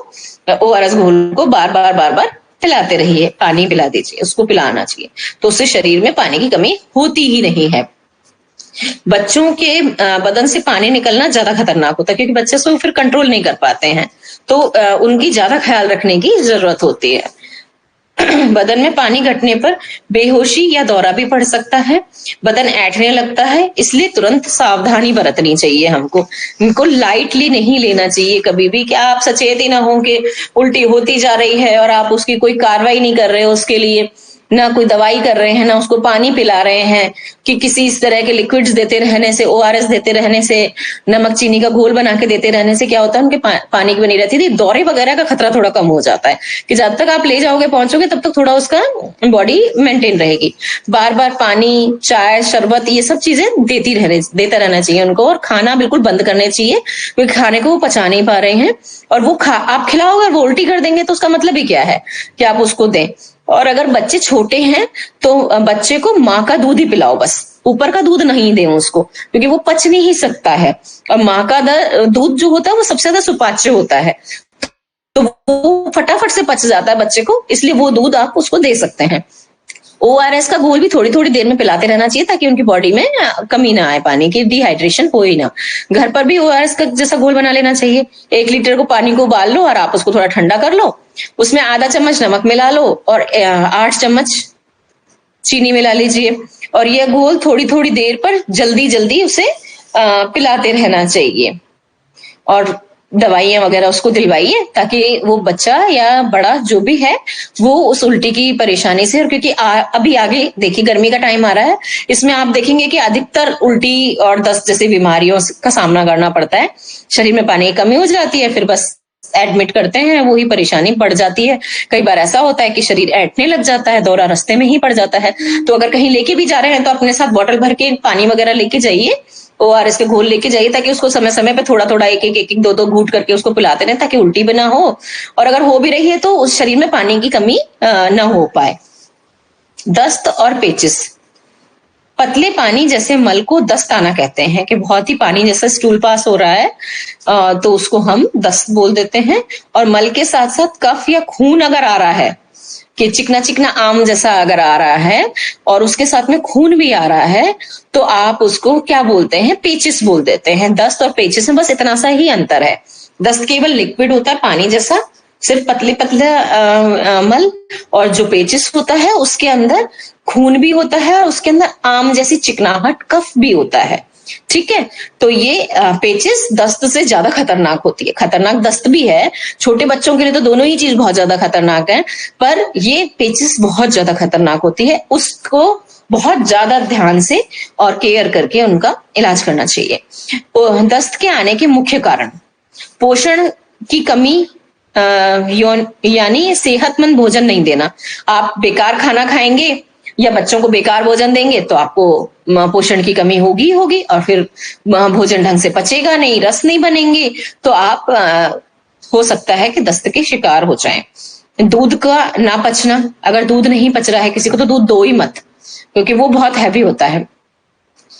ORS घोल को बार बार पिलाते रहिए। पानी पिला दीजिए, उसको पिलाना चाहिए, तो उससे शरीर में पानी की कमी होती ही नहीं है। बच्चों के बदन से पानी निकलना ज्यादा खतरनाक होता है क्योंकि बच्चे उसको फिर कंट्रोल नहीं कर पाते हैं, तो उनकी ज्यादा ख्याल रखने की जरूरत होती है। बदन में पानी घटने पर बेहोशी या दौरा भी पड़ सकता है, बदन ऐंठने लगता है, इसलिए तुरंत सावधानी बरतनी चाहिए हमको। इनको लाइटली नहीं लेना चाहिए कभी भी, कि आप सचेत ही ना हो कि उल्टी होती जा रही है और आप उसकी कोई कार्रवाई नहीं कर रहे हो, उसके लिए ना कोई दवाई कर रहे हैं, ना उसको पानी पिला रहे हैं, कि किसी इस तरह के लिक्विड्स देते रहने से, ORS देते रहने से, नमक चीनी का घोल बना के देते रहने से क्या होता है, उनके पानी की बनी रहती थी, दौरे वगैरह का खतरा थोड़ा कम हो जाता है, कि जब तक आप ले जाओगे पहुंचोगे तब तक थोड़ा उसका बॉडी मेंटेन रहेगी। बार बार पानी, चाय, शरबत, ये सब चीजें देता रहना चाहिए उनको, और खाना बिल्कुल बंद करने चाहिए क्योंकि खाने को वो पचा नहीं पा रहे हैं, और वो आप खिलाओगे और वो उल्टी कर देंगे तो उसका मतलब ही क्या है कि आप उसको दें। और अगर बच्चे छोटे हैं तो बच्चे को माँ का दूध ही पिलाओ, बस ऊपर का दूध नहीं दें उसको, क्योंकि वो पच नहीं सकता है। और माँ का दूध जो होता है वो सबसे ज्यादा सुपाच्य होता है, तो वो फटाफट से पच जाता है बच्चे को, इसलिए वो दूध आप उसको दे सकते हैं। ORS का घोल भी थोड़ी थोड़ी देर में पिलाते रहना चाहिए ताकि उनकी बॉडी में कमी ना आए, पानी की डिहाइड्रेशन हो ही ना। घर पर भी ORS का जैसा घोल बना लेना चाहिए। 1 लीटर को पानी को उबाल लो और आप उसको थोड़ा ठंडा कर लो, उसमें आधा चम्मच नमक मिला लो और 8 चम्मच चीनी मिला लीजिए, और यह घोल थोड़ी थोड़ी देर पर जल्दी जल्दी उसे पिलाते रहना चाहिए। और दवाइयां वगैरह उसको दिलवाइए ताकि वो बच्चा या बड़ा जो भी है वो उस उल्टी की परेशानी से, और क्योंकि अभी आगे देखिए गर्मी का टाइम आ रहा है, इसमें आप देखेंगे कि अधिकतर उल्टी और दस्त जैसी बीमारियों का सामना करना पड़ता है। शरीर में पानी की कमी हो जाती है, फिर बस एडमिट करते हैं, वही परेशानी बढ़ जाती है। कई बार ऐसा होता है कि शरीर ऐंठने लग जाता है, दौरा रास्ते में ही पड़ जाता है। तो अगर कहीं लेके भी जा रहे हैं तो अपने साथ बोतल भर के पानी वगैरह लेके जाइए, ORS के घोल लेके जाइए, ताकि उसको समय समय पे थोड़ा थोड़ा एक एक 2 घूंट करके उसको पिलाते रहें ताकि उल्टी भी ना हो, और अगर हो भी रही है तो उस शरीर में पानी की कमी ना हो पाए। दस्त और पेचिस, पतले पानी जैसे मल को दस्त आना कहते हैं, कि बहुत ही पानी जैसा स्टूल पास हो रहा है तो उसको हम दस्त बोल देते हैं। और मल के साथ साथ कफ या खून अगर आ रहा है, कि चिकना चिकना आम जैसा अगर आ रहा है और उसके साथ में खून भी आ रहा है, तो आप उसको क्या बोलते हैं, पेचिस बोल देते हैं। दस्त और पेचिस में बस इतना सा ही अंतर है। दस्त केवल लिक्विड होता है पानी जैसा, सिर्फ पतले पतले मल, और जो पेचिस होता है उसके अंदर खून भी होता है और उसके अंदर आम जैसी चिकनाहट कफ भी होता है। ठीक है, तो ये पेचिस दस्त से ज्यादा खतरनाक होती है। खतरनाक दस्त भी है, छोटे बच्चों के लिए तो दोनों ही चीज बहुत ज्यादा खतरनाक है, पर ये पेचिस बहुत ज्यादा खतरनाक होती है। उसको बहुत ज्यादा ध्यान से और केयर करके उनका इलाज करना चाहिए। दस्त के आने के मुख्य कारण पोषण की कमी, यानी सेहतमंद भोजन नहीं देना। आप बेकार खाना खाएंगे या बच्चों को बेकार भोजन देंगे तो आपको पोषण की कमी होगी होगी, और फिर भोजन ढंग से पचेगा नहीं, रस नहीं बनेंगे, तो आप हो सकता है कि दस्त के शिकार हो जाएं। दूध का ना पचना, अगर दूध नहीं पच रहा है किसी को तो दूध दो ही मत, क्योंकि वो बहुत हैवी होता है।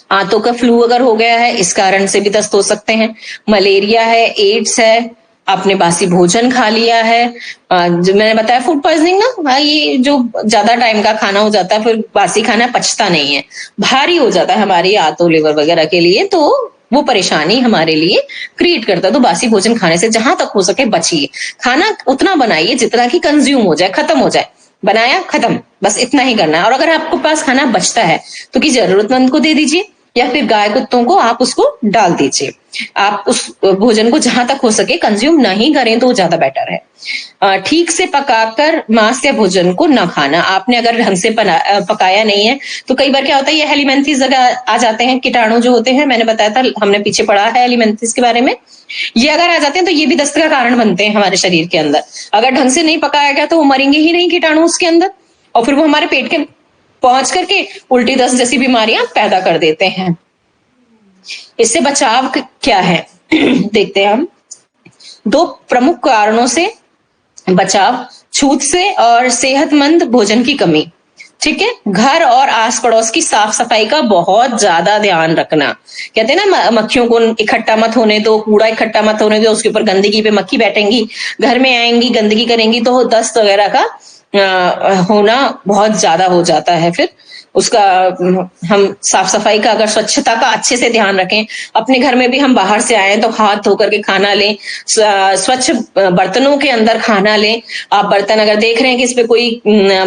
आंतों का फ्लू अगर हो गया है, इस कारण से भी दस्त हो सकते हैं। मलेरिया है, एड्स है, आपने बासी भोजन खा लिया है, जो मैंने बताया फूड पॉइजनिंग ना, ये जो ज्यादा टाइम का खाना हो जाता है, फिर बासी खाना पचता नहीं है, भारी हो जाता है हमारी आंतों लिवर वगैरह के लिए, तो वो परेशानी हमारे लिए क्रिएट करता है। तो बासी भोजन खाने से जहां तक हो सके बचिए। खाना उतना बनाइए जितना कि कंज्यूम हो जाए, खत्म हो जाए, बनाया खत्म, बस इतना ही करना है। और अगर आपके पास खाना बचता है तो कि जरूरतमंद को दे दीजिए, या फिर गाय कुत्तों को आप उसको डाल दीजिए। आप उस भोजन को जहां तक हो सके कंज्यूम नहीं करें तो ज्यादा बेटर है। ठीक से पकाकर मांस या भोजन को न खाना। आपने अगर ढंग से पकाया नहीं है तो कई बार क्या होता है, ये हेलिमेंथीज आ जाते हैं, कीटाणु जो होते हैं, मैंने बताया था, हमने पीछे पढ़ा है हेलिमेंथीज के बारे में। ये अगर आ जाते हैं तो ये भी दस्त का कारण बनते हैं हमारे शरीर के अंदर। अगर ढंग से नहीं पकाया गया तो वो मरेंगे ही नहीं कीटाणु उसके अंदर, और फिर वो हमारे पेट के पहुंच करके उल्टी दस्त जैसी बीमारियां पैदा कर देते हैं। इससे बचाव क्या है देखते हैं हम। 2 प्रमुख कारणों से बचाव, छूत से और सेहतमंद भोजन की कमी। ठीक है, घर और आस पड़ोस की साफ सफाई का बहुत ज्यादा ध्यान रखना। कहते हैं ना, मक्खियों को इकट्ठा मत होने दो, कूड़ा इकट्ठा मत होने दो, उसके ऊपर गंदगी पे मक्खी बैठेंगी, घर में आएंगी, गंदगी करेंगी, तो दस्त वगैरह का होना बहुत ज्यादा हो जाता है। फिर उसका हम साफ सफाई का, अगर स्वच्छता का अच्छे से ध्यान रखें, अपने घर में भी हम बाहर से आए तो हाथ धो करके खाना लें, स्वच्छ बर्तनों के अंदर खाना लें। आप बर्तन अगर देख रहे हैं कि इस पे कोई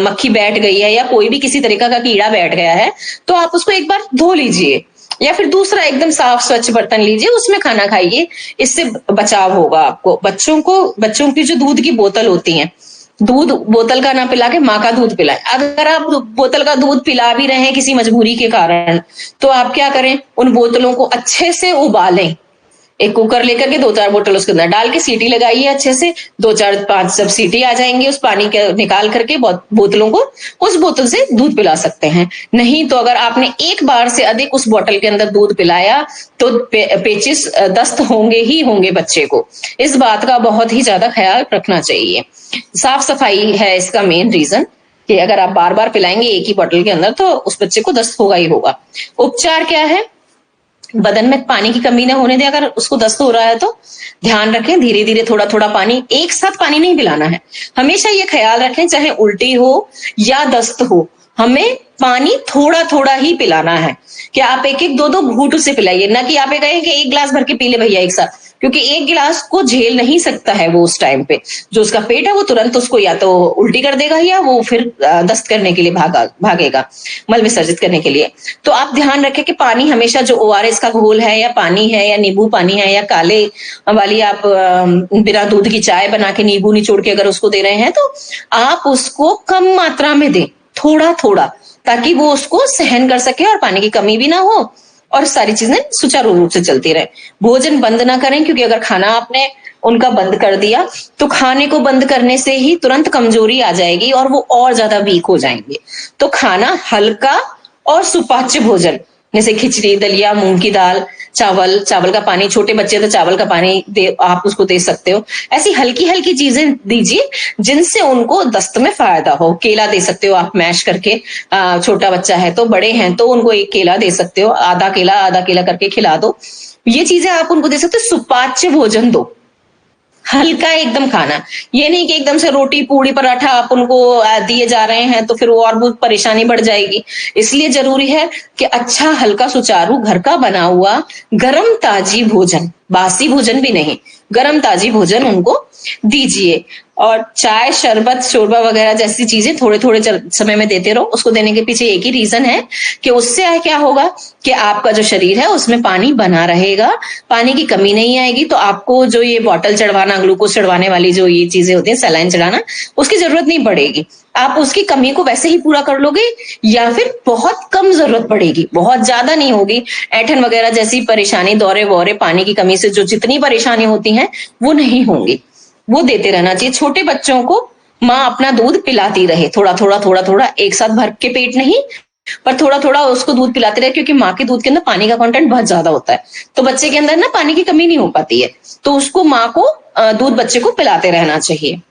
मक्खी बैठ गई है या कोई भी किसी तरीका का कीड़ा बैठ गया है, तो आप उसको एक बार धो लीजिए, या फिर दूसरा एकदम साफ स्वच्छ बर्तन लीजिए, उसमें खाना खाइए। इससे बचाव होगा आपको। बच्चों की जो दूध की बोतल होती है, दूध बोतल का ना पिला के माँ का दूध पिलाएं। अगर आप बोतल का दूध पिला भी रहे हैं किसी मजबूरी के कारण, तो आप क्या करें, उन बोतलों को अच्छे से उबालें। एक कुकर लेकर के 2-4 बोतल उसके अंदर डाल के सीटी लगाइए अच्छे से, 2-4-5 जब सीटी आ जाएंगी, उस पानी के निकाल करके बोतलों को उस बोतल से दूध पिला सकते हैं। नहीं तो अगर आपने एक बार से अधिक उस बोतल के अंदर दूध पिलाया तो पेचिस दस्त होंगे ही होंगे बच्चे को। इस बात का बहुत ही ज्यादा ख्याल रखना चाहिए। साफ सफाई है इसका मेन रीजन। कि अगर आप बार बार पिलाएंगे एक ही बॉटल के अंदर तो उस बच्चे को दस्त होगा ही होगा। उपचार क्या है? बदन में पानी की कमी ना होने दें। अगर उसको दस्त हो रहा है तो ध्यान रखें, धीरे धीरे थोड़ा थोड़ा पानी, एक साथ पानी नहीं पिलाना है। हमेशा ये ख्याल रखें, चाहे उल्टी हो या दस्त हो, हमें पानी थोड़ा थोड़ा ही पिलाना है। कि आप एक एक दो दो घूंट उसे पिलाइए, ना कि आप ये कहें कि एक गिलास भर के पी ले भैया एक साथ, क्योंकि एक गिलास को झेल नहीं सकता है वो उस टाइम पे। जो उसका पेट है वो तुरंत उसको या तो उल्टी कर देगा या वो फिर दस्त करने के लिए भागेगा, मल विसर्जित करने के लिए। तो आप ध्यान रखें कि पानी हमेशा, जो ORS का घोल है या पानी है या नींबू पानी है या काले वाली आप बिना दूध की चाय बना के नींबू निचोड़ के अगर उसको दे रहे हैं तो आप उसको कम मात्रा में दें, थोड़ा थोड़ा, ताकि वो उसको सहन कर सके और पानी की कमी भी ना हो और सारी चीजें सुचारू रूप से चलती रहे। भोजन बंद ना करें, क्योंकि अगर खाना आपने उनका बंद कर दिया तो खाने को बंद करने से ही तुरंत कमजोरी आ जाएगी और वो और ज्यादा वीक हो जाएंगे। तो खाना हल्का और सुपाच्य भोजन, जैसे खिचड़ी, दलिया, मूंग की दाल, चावल, चावल का पानी, छोटे बच्चे तो चावल का पानी दे, आप उसको दे सकते हो। ऐसी हल्की हल्की चीजें दीजिए जिनसे उनको दस्त में फायदा हो। केला दे सकते हो आप मैश करके, छोटा बच्चा है तो, बड़े हैं तो उनको एक केला दे सकते हो, आधा केला करके खिला दो। ये चीजें आप उनको दे सकते हो। सुपाच्य भोजन दो, हल्का एकदम खाना। ये नहीं कि एकदम से रोटी पूड़ी पराठा आप उनको दिए जा रहे हैं तो फिर वो और बहुत परेशानी बढ़ जाएगी। इसलिए जरूरी है कि अच्छा हल्का सुचारू घर का बना हुआ गरम ताजी भोजन, बासी भोजन भी नहीं, गरम ताजी भोजन उनको दीजिए। और चाय, शरबत, शोरबा वगैरह जैसी चीजें थोड़े थोड़े समय में देते रहो। उसको देने के पीछे एक ही रीजन है कि उससे क्या होगा कि आपका जो शरीर है उसमें पानी बना रहेगा, पानी की कमी नहीं आएगी। तो आपको जो ये बॉटल चढ़वाना, ग्लूकोज चढ़वाने वाली जो ये चीजें होती है, सलाइन चढ़ाना, उसकी जरूरत नहीं पड़ेगी। आप उसकी कमी को वैसे ही पूरा कर लोगे या फिर बहुत कम जरूरत पड़ेगी, बहुत ज्यादा नहीं होगी। ऐंठन वगैरह जैसी परेशानी, दौरे वौरे, पानी की कमी से जो जितनी परेशानी होती है वो नहीं होंगी। वो देते रहना चाहिए। छोटे बच्चों को माँ अपना दूध पिलाती रहे, थोड़ा थोड़ा थोड़ा थोड़ा, एक साथ भर के पेट नहीं, पर थोड़ा थोड़ा उसको दूध पिलाते रहे, क्योंकि माँ के दूध के अंदर पानी का कंटेंट बहुत ज्यादा होता है। तो बच्चे के अंदर ना पानी की कमी नहीं हो पाती है, तो उसको माँ को दूध बच्चे को पिलाते रहना चाहिए।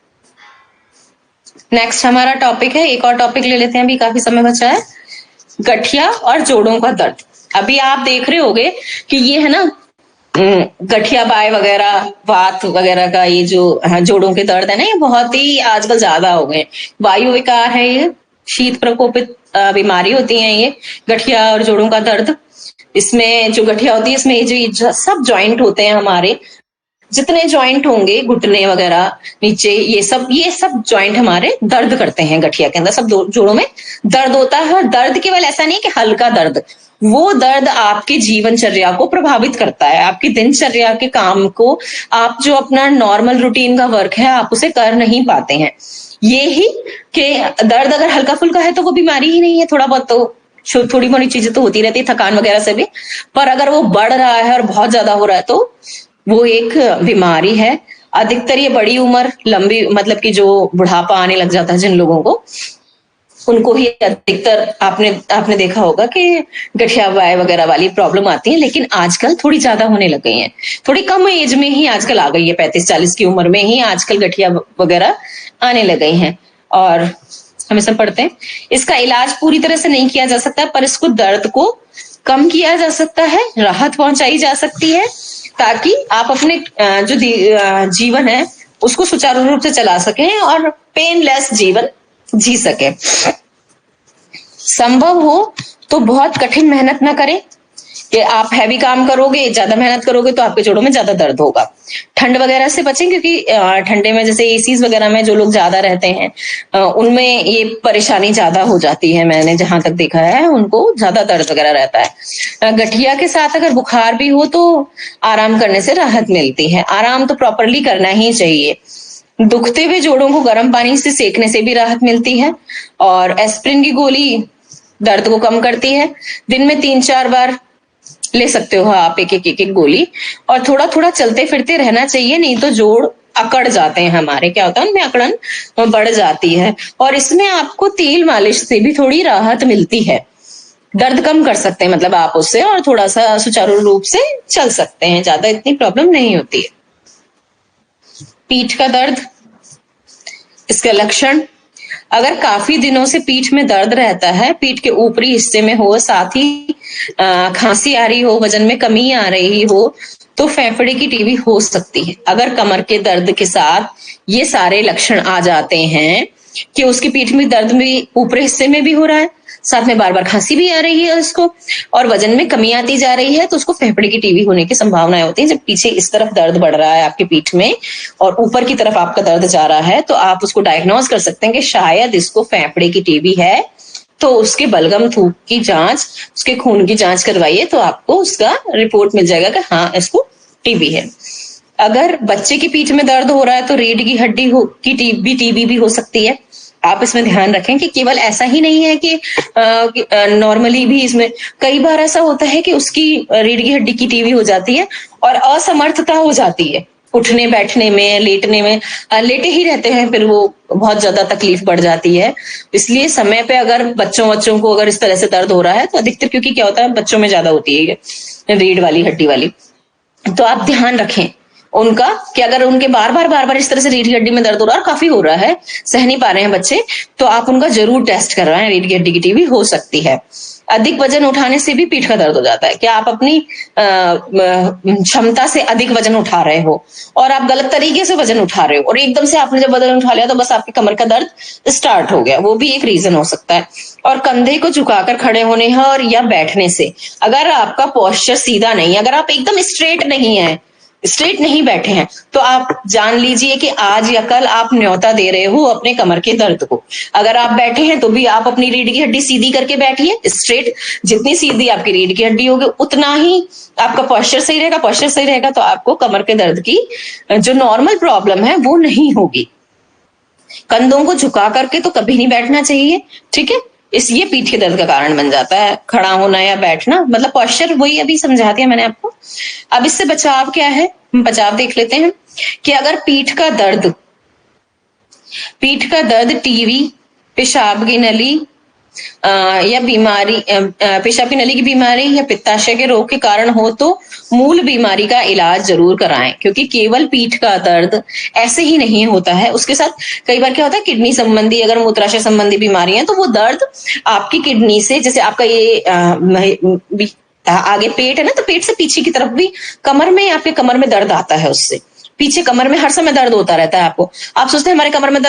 नेक्स्ट हमारा टॉपिक है, एक और टॉपिक ले लेते हैं, अभी काफी समय बचा है, गठिया और जोड़ों का दर्द। अभी आप देख रहे होगे कि ये है ना गठिया बाय वगैरह, वात वगैरह का ये जो जोड़ों के दर्द है ना, ये बहुत ही आजकल ज्यादा हो गए। वायु विकार है ये, शीत प्रकोपित बीमारी होती है ये गठिया और जोड़ों का दर्द। इसमें जो गठिया होती है, इसमें ये जो सब जॉइंट होते हैं हमारे, जितने जॉइंट होंगे, घुटने वगैरह नीचे, ये सब जॉइंट हमारे दर्द करते हैं। गठिया के अंदर सब जोड़ों में दर्द होता है। और दर्द केवल ऐसा नहीं कि हल्का दर्द, वो दर्द आपकी जीवनचर्या को प्रभावित करता है, आपकी दिनचर्या के काम को, आप जो अपना नॉर्मल रूटीन का वर्क है आप उसे कर नहीं पाते हैं। ये ही कि दर्द अगर हल्का फुल्का है तो वो बीमारी ही नहीं है, थोड़ा बहुत तो थोड़ी मोड़ी चीजें तो होती रहती है, थकान वगैरह से भी। पर अगर वो बढ़ रहा है और बहुत ज्यादा हो रहा है तो वो एक बीमारी है। अधिकतर ये बड़ी उम्र, लंबी, मतलब कि जो बुढ़ापा आने लग जाता है जिन लोगों को, उनको ही अधिकतर आपने देखा होगा कि गठिया वाय वगैरह वाली प्रॉब्लम आती है। लेकिन आजकल थोड़ी ज्यादा होने लग गई हैं, थोड़ी कम एज में ही आजकल आ गई है, 35-40 की उम्र में ही आजकल गठिया वगैरह आने लग गई हैं। और हम सब पढ़ते हैं, इसका इलाज पूरी तरह से नहीं किया जा सकता, पर इसको दर्द को कम किया जा सकता है, राहत पहुंचाई जा सकती है, ताकि आप अपने जो जीवन है उसको सुचारू रूप से चला सकें और पेनलेस जीवन जी सके। संभव हो तो बहुत कठिन मेहनत ना करें कि आप हैवी काम करोगे, ज्यादा मेहनत करोगे तो आपके जोड़ों में ज्यादा दर्द होगा। ठंड वगैरह से बचें, क्योंकि ठंडे में जैसे एसीज वगैरह में जो लोग ज्यादा रहते हैं उनमें ये परेशानी ज्यादा हो जाती है। मैंने जहां तक देखा है उनको ज्यादा दर्द वगैरह रहता है। गठिया के साथ अगर बुखार भी हो तो आराम करने से राहत मिलती है। आराम तो प्रॉपरली करना ही चाहिए। दुखते हुए जोड़ों को गर्म पानी से सेकने से भी राहत मिलती है। और एस्प्रिन की गोली दर्द को कम करती है। दिन में 3-4 बार ले सकते हो आप एक गोली। और थोड़ा थोड़ा चलते फिरते रहना चाहिए, नहीं तो जोड़ अकड़ जाते हैं हमारे, क्या होता है उनमें अकड़न बढ़ जाती है। और इसमें आपको तेल मालिश से भी थोड़ी राहत मिलती है, दर्द कम कर सकते हैं मतलब आप उससे, और थोड़ा सा सुचारू रूप से चल सकते हैं, ज्यादा इतनी प्रॉब्लम नहीं होती है। पीठ का दर्द, इसका लक्षण, अगर काफी दिनों से पीठ में दर्द रहता है, पीठ के ऊपरी हिस्से में हो, साथ ही खांसी आ रही हो, वजन में कमी आ रही हो, तो फेफड़े की टीबी हो सकती है। अगर कमर के दर्द के साथ ये सारे लक्षण आ जाते हैं कि उसकी पीठ में दर्द भी ऊपरी हिस्से में भी हो रहा है, साथ में बार बार खांसी भी आ रही है उसको, और वजन में कमी आती जा रही है, तो उसको फेफड़े की टीबी होने की संभावनाएं होती है। जब पीछे इस तरफ दर्द बढ़ रहा है आपके पीठ में और ऊपर की तरफ आपका दर्द जा रहा है, तो आप उसको डायग्नोज कर सकते हैं कि शायद इसको फेफड़े की टीबी है। तो उसके बलगम थूक की जांच, उसके खून की जांच करवाइए, तो आपको उसका रिपोर्ट मिल जाएगा कि हाँ इसको टीबी है। अगर बच्चे की पीठ में दर्द हो रहा है तो रीढ़ की हड्डी की टीबी भी हो सकती है। आप इसमें ध्यान रखें कि केवल ऐसा ही नहीं है कि नॉर्मली भी इसमें कई बार ऐसा होता है कि उसकी रीढ़ की हड्डी की टीबी हो जाती है और असमर्थता हो जाती है उठने बैठने में, लेटने में, लेटे ही रहते हैं, फिर वो बहुत ज्यादा तकलीफ बढ़ जाती है। इसलिए समय पे अगर बच्चों को अगर इस तरह से दर्द हो रहा है, तो अधिकतर क्योंकि क्या होता है बच्चों में ज्यादा होती है रीढ़ वाली हड्डी वाली, तो आप ध्यान रखें उनका कि अगर उनके बार बार इस तरह से रीढ़ की हड्डी में दर्द हो रहा है और काफी हो रहा है, सह नहीं पा रहे हैं बच्चे, तो आप उनका जरूर टेस्ट करवाएं, रीढ़ की हड्डी की टीबी हो सकती है। अधिक वजन उठाने से भी पीठ का दर्द हो जाता है। क्या आप अपनी क्षमता से अधिक वजन उठा रहे हो और आप गलत तरीके से वजन उठा रहे हो और एकदम से आपने जब वजन उठा लिया तो बस आपकी कमर का दर्द स्टार्ट हो गया, वो भी एक रीजन हो सकता है। और कंधे को झुकाकर खड़े होने है और या बैठने से, अगर आपका पोस्चर सीधा नहीं, अगर आप एकदम स्ट्रेट नहीं बैठे हैं, तो आप जान लीजिए कि आज या कल आप न्योता दे रहे हो अपने कमर के दर्द को। अगर आप बैठे हैं तो भी आप अपनी रीढ़ की हड्डी सीधी करके बैठिए, स्ट्रेट। जितनी सीधी आपकी रीढ़ की हड्डी होगी उतना ही आपका पोस्चर सही रहेगा, तो आपको कमर के दर्द की जो नॉर्मल प्रॉब्लम है वो नहीं होगी। कंधों को झुका करके तो कभी नहीं बैठना चाहिए, ठीक है, ये पीठ के दर्द का कारण बन जाता है। खड़ा होना या बैठना, मतलब पोस्चर वही अभी समझा दिया मैंने आपको। अब इससे बचाव क्या है, हम बचाव देख लेते हैं कि अगर पीठ का दर्द टीबी, पेशाब की नली या बीमारी, पेशाब की नली की बीमारी या पित्ताशय के रोग के कारण हो, तो मूल बीमारी का इलाज जरूर कराएं, क्योंकि केवल पीठ का दर्द ऐसे ही नहीं होता है। उसके साथ कई बार क्या होता है, किडनी संबंधी, अगर मूत्राशय संबंधी बीमारी है, तो वो दर्द आपकी किडनी से, जैसे आपका ये आगे पेट है ना, तो पेट से पीछे की तरफ भी कमर में, आपके कमर में दर्द आता है, उससे पीछे कमर में हर समय दर्द होता रहता है आपको। आप सोचते हैं हमारे कमर में